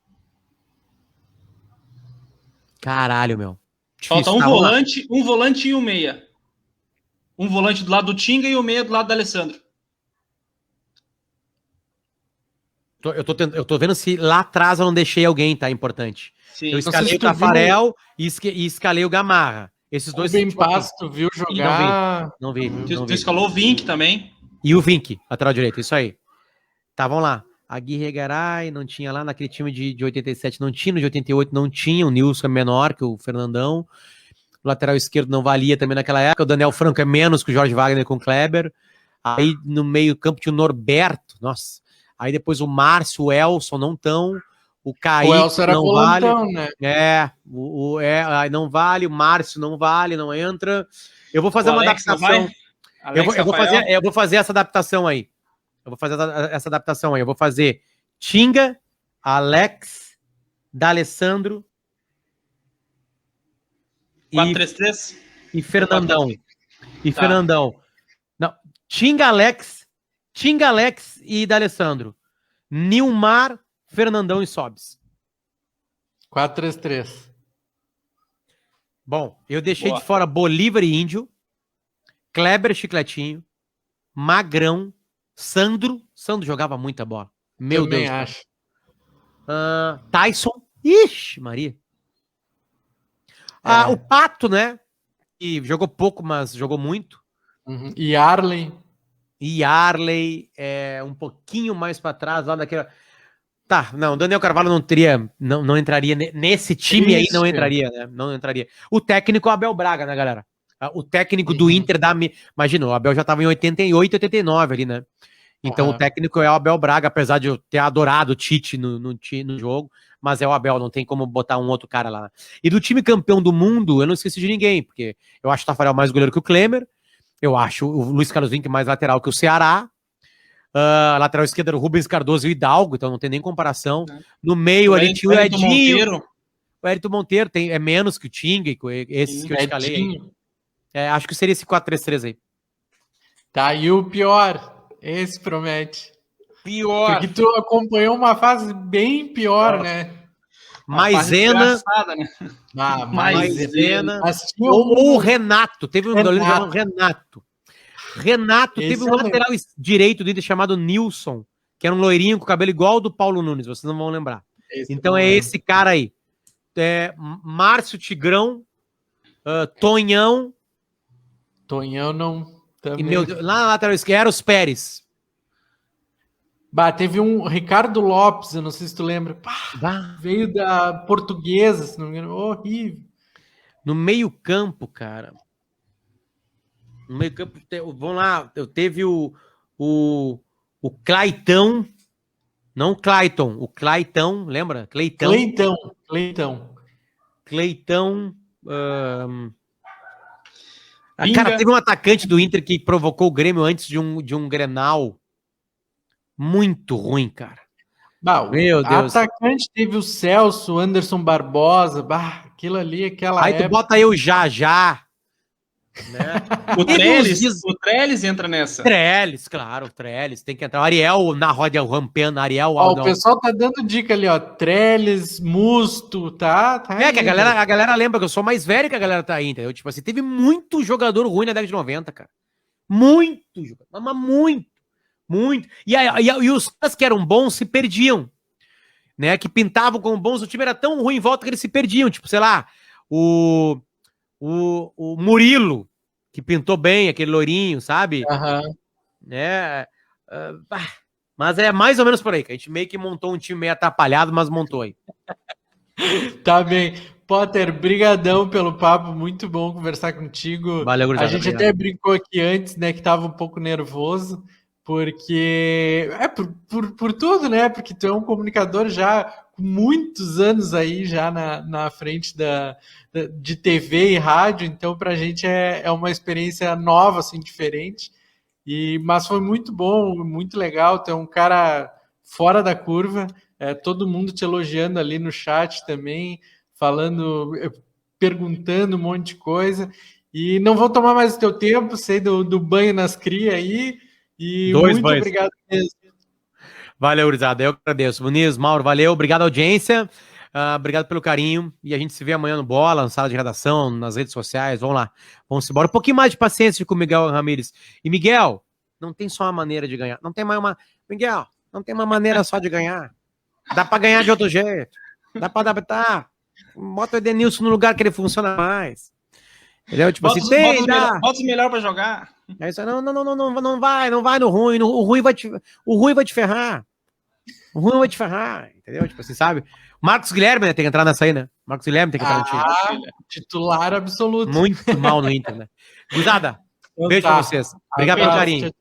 Caralho, meu. Difícil. Falta um volante e um meia. Um volante do lado do Tinga e o meia do lado do D'Alessandro. Eu tô vendo se lá atrás eu não deixei alguém, tá? Importante. Sim. Eu escalei o Tafarel e escalei o Gamarra. Esses dois... O Benpass, tu viu jogar... Não vi. Tu escalou o Vinck também. E o Vinck, lateral direito, isso aí. Tá, vamos lá. Aguirre Garay, não tinha lá naquele time de 87, não tinha, no de 88 não tinha, o Nilson é menor que o Fernandão. O lateral esquerdo não valia também naquela época, o Daniel Franco é menos que o Jorge Wagner com o Kleber. Aí no meio campo tinha o Norberto, nossa. Aí depois o Márcio, o Elson não tão. O Kaique o Elson era não volantão, vale. Né? Não vale, o Márcio não vale, não entra. Eu vou fazer uma adaptação. Eu vou fazer essa adaptação aí. Eu vou fazer Tinga, Alex, D'Alessandro 4-3-3 e Fernandão. Fernandão. Não, Tinga, Alex e D'Alessandro. Nilmar, Fernandão e Sobis. 4-3-3. Bom, eu deixei de fora Bolívar e Índio, Kleber, Chicletinho, Magrão, Sandro jogava muita bola. Meu Também Deus. Acho. Tyson. Ixi, Maria. O Pato, né? Que jogou pouco, mas jogou muito. Uhum. E Arley. Um pouquinho mais para trás, lá daquela... Tá, não, Daniel Carvalho não entraria nesse time. Isso. Aí, não entraria, né? Não entraria. O técnico é o Abel Braga, né, galera? O técnico do Inter imagina, o Abel já tava em 88, 89 ali, né? Então o técnico é o Abel Braga, apesar de eu ter adorado o Tite no jogo, mas é o Abel, não tem como botar um outro cara lá. E do time campeão do mundo, eu não esqueci de ninguém, porque eu acho o Tafarel mais goleiro que o Klemer, eu acho o Luiz Carlos Vinck mais lateral que o Ceará, lateral esquerda o Rubens Cardoso e o Hidalgo, então não tem nem comparação. No meio ali tinha o Edinho. O Hérito Monteiro é menos que o Tinga, esses que eu escalei aí. Acho que seria esse 4-3-3 aí. Tá, e o pior... Esse promete. Pior. Porque tu acompanhou uma fase bem pior, né? Maisena. Né? Maisena. Ou o Renato. Teve um goleiro chamado Renato. Renato teve um lateral direito do Inter chamado Nilson, que era um loirinho com o cabelo igual ao do Paulo Nunes. Vocês não vão lembrar. Então é esse cara aí. Márcio Tigrão, Tonhão. Tonhão não... E lá na lateral esquerda era os Pérez. Teve um Ricardo Lopes, eu não sei se tu lembra. Veio da Portuguesa, se não me engano. Horrível. No meio campo, cara. No meio campo, vamos lá, eu teve o Claitão Não Clayton, o Clayton, lembra? Clayton. Clayton. Cara, teve um atacante do Inter que provocou o Grêmio antes de um Grenal. Muito ruim, cara. Meu Deus. Atacante teve o Celso, o Anderson Barbosa. Aquilo ali, aquela Aí tu bota aí o Já. Né? O Trellis entra nessa. Trellis, claro, o Trellis. Tem que entrar. O Ariel na roda, o Rampeno, Ariel. O pessoal tá dando dica ali, ó. Trellis, Musto, tá que a galera lembra que eu sou mais velho que a galera tá aí, entendeu? Tipo assim, teve muito jogador ruim na década de 90, cara. Muito jogador, mas muito. E os caras que eram bons se perdiam, né? Que pintavam como bons, o time era tão ruim em volta que eles se perdiam. Tipo, sei lá, o Murilo, que pintou bem, aquele loirinho, sabe? Né? Mas é mais ou menos por aí, que a gente meio que montou um time meio atrapalhado, mas montou aí. Tá bem. Potter, brigadão pelo papo, muito bom conversar contigo. Valeu, gurizada, a gente obrigado. até brincou aqui antes, né, que tava um pouco nervoso, porque por tudo, né, porque tu é um comunicador já com muitos anos aí já na frente de TV e rádio, então pra gente é uma experiência nova, assim, diferente, mas foi muito bom, muito legal, tu é um cara fora da curva, todo mundo te elogiando ali no chat também, falando, perguntando um monte de coisa, e não vou tomar mais o teu tempo, sei do banho nas crias aí, e muito obrigado mesmo. Valeu, gurizada, eu agradeço. Muniz, Mauro, valeu, obrigado audiência, obrigado pelo carinho, e a gente se vê amanhã no Bola, na sala de redação, nas redes sociais, vamos lá, vamos embora. Um pouquinho mais de paciência com o Miguel Ramírez. E Miguel, não tem só uma maneira de ganhar, não tem mais uma... Miguel, não tem uma maneira só de ganhar, dá pra ganhar de outro jeito, dá pra adaptar. Bota o Edenilson no lugar que ele funciona mais. Entendeu? Tipo bota, assim, bota o melhor pra jogar. É isso, não vai no ruim. O ruim vai te ferrar. O ruim vai te ferrar, entendeu? Tipo assim, sabe? Marcos Guilherme, né, tem que entrar nessa aí, né? Marcos Guilherme tem que entrar no time. Titular absoluto. Muito mal no Inter, né? Gurizada, beijo pra vocês. Obrigado pelo carinho.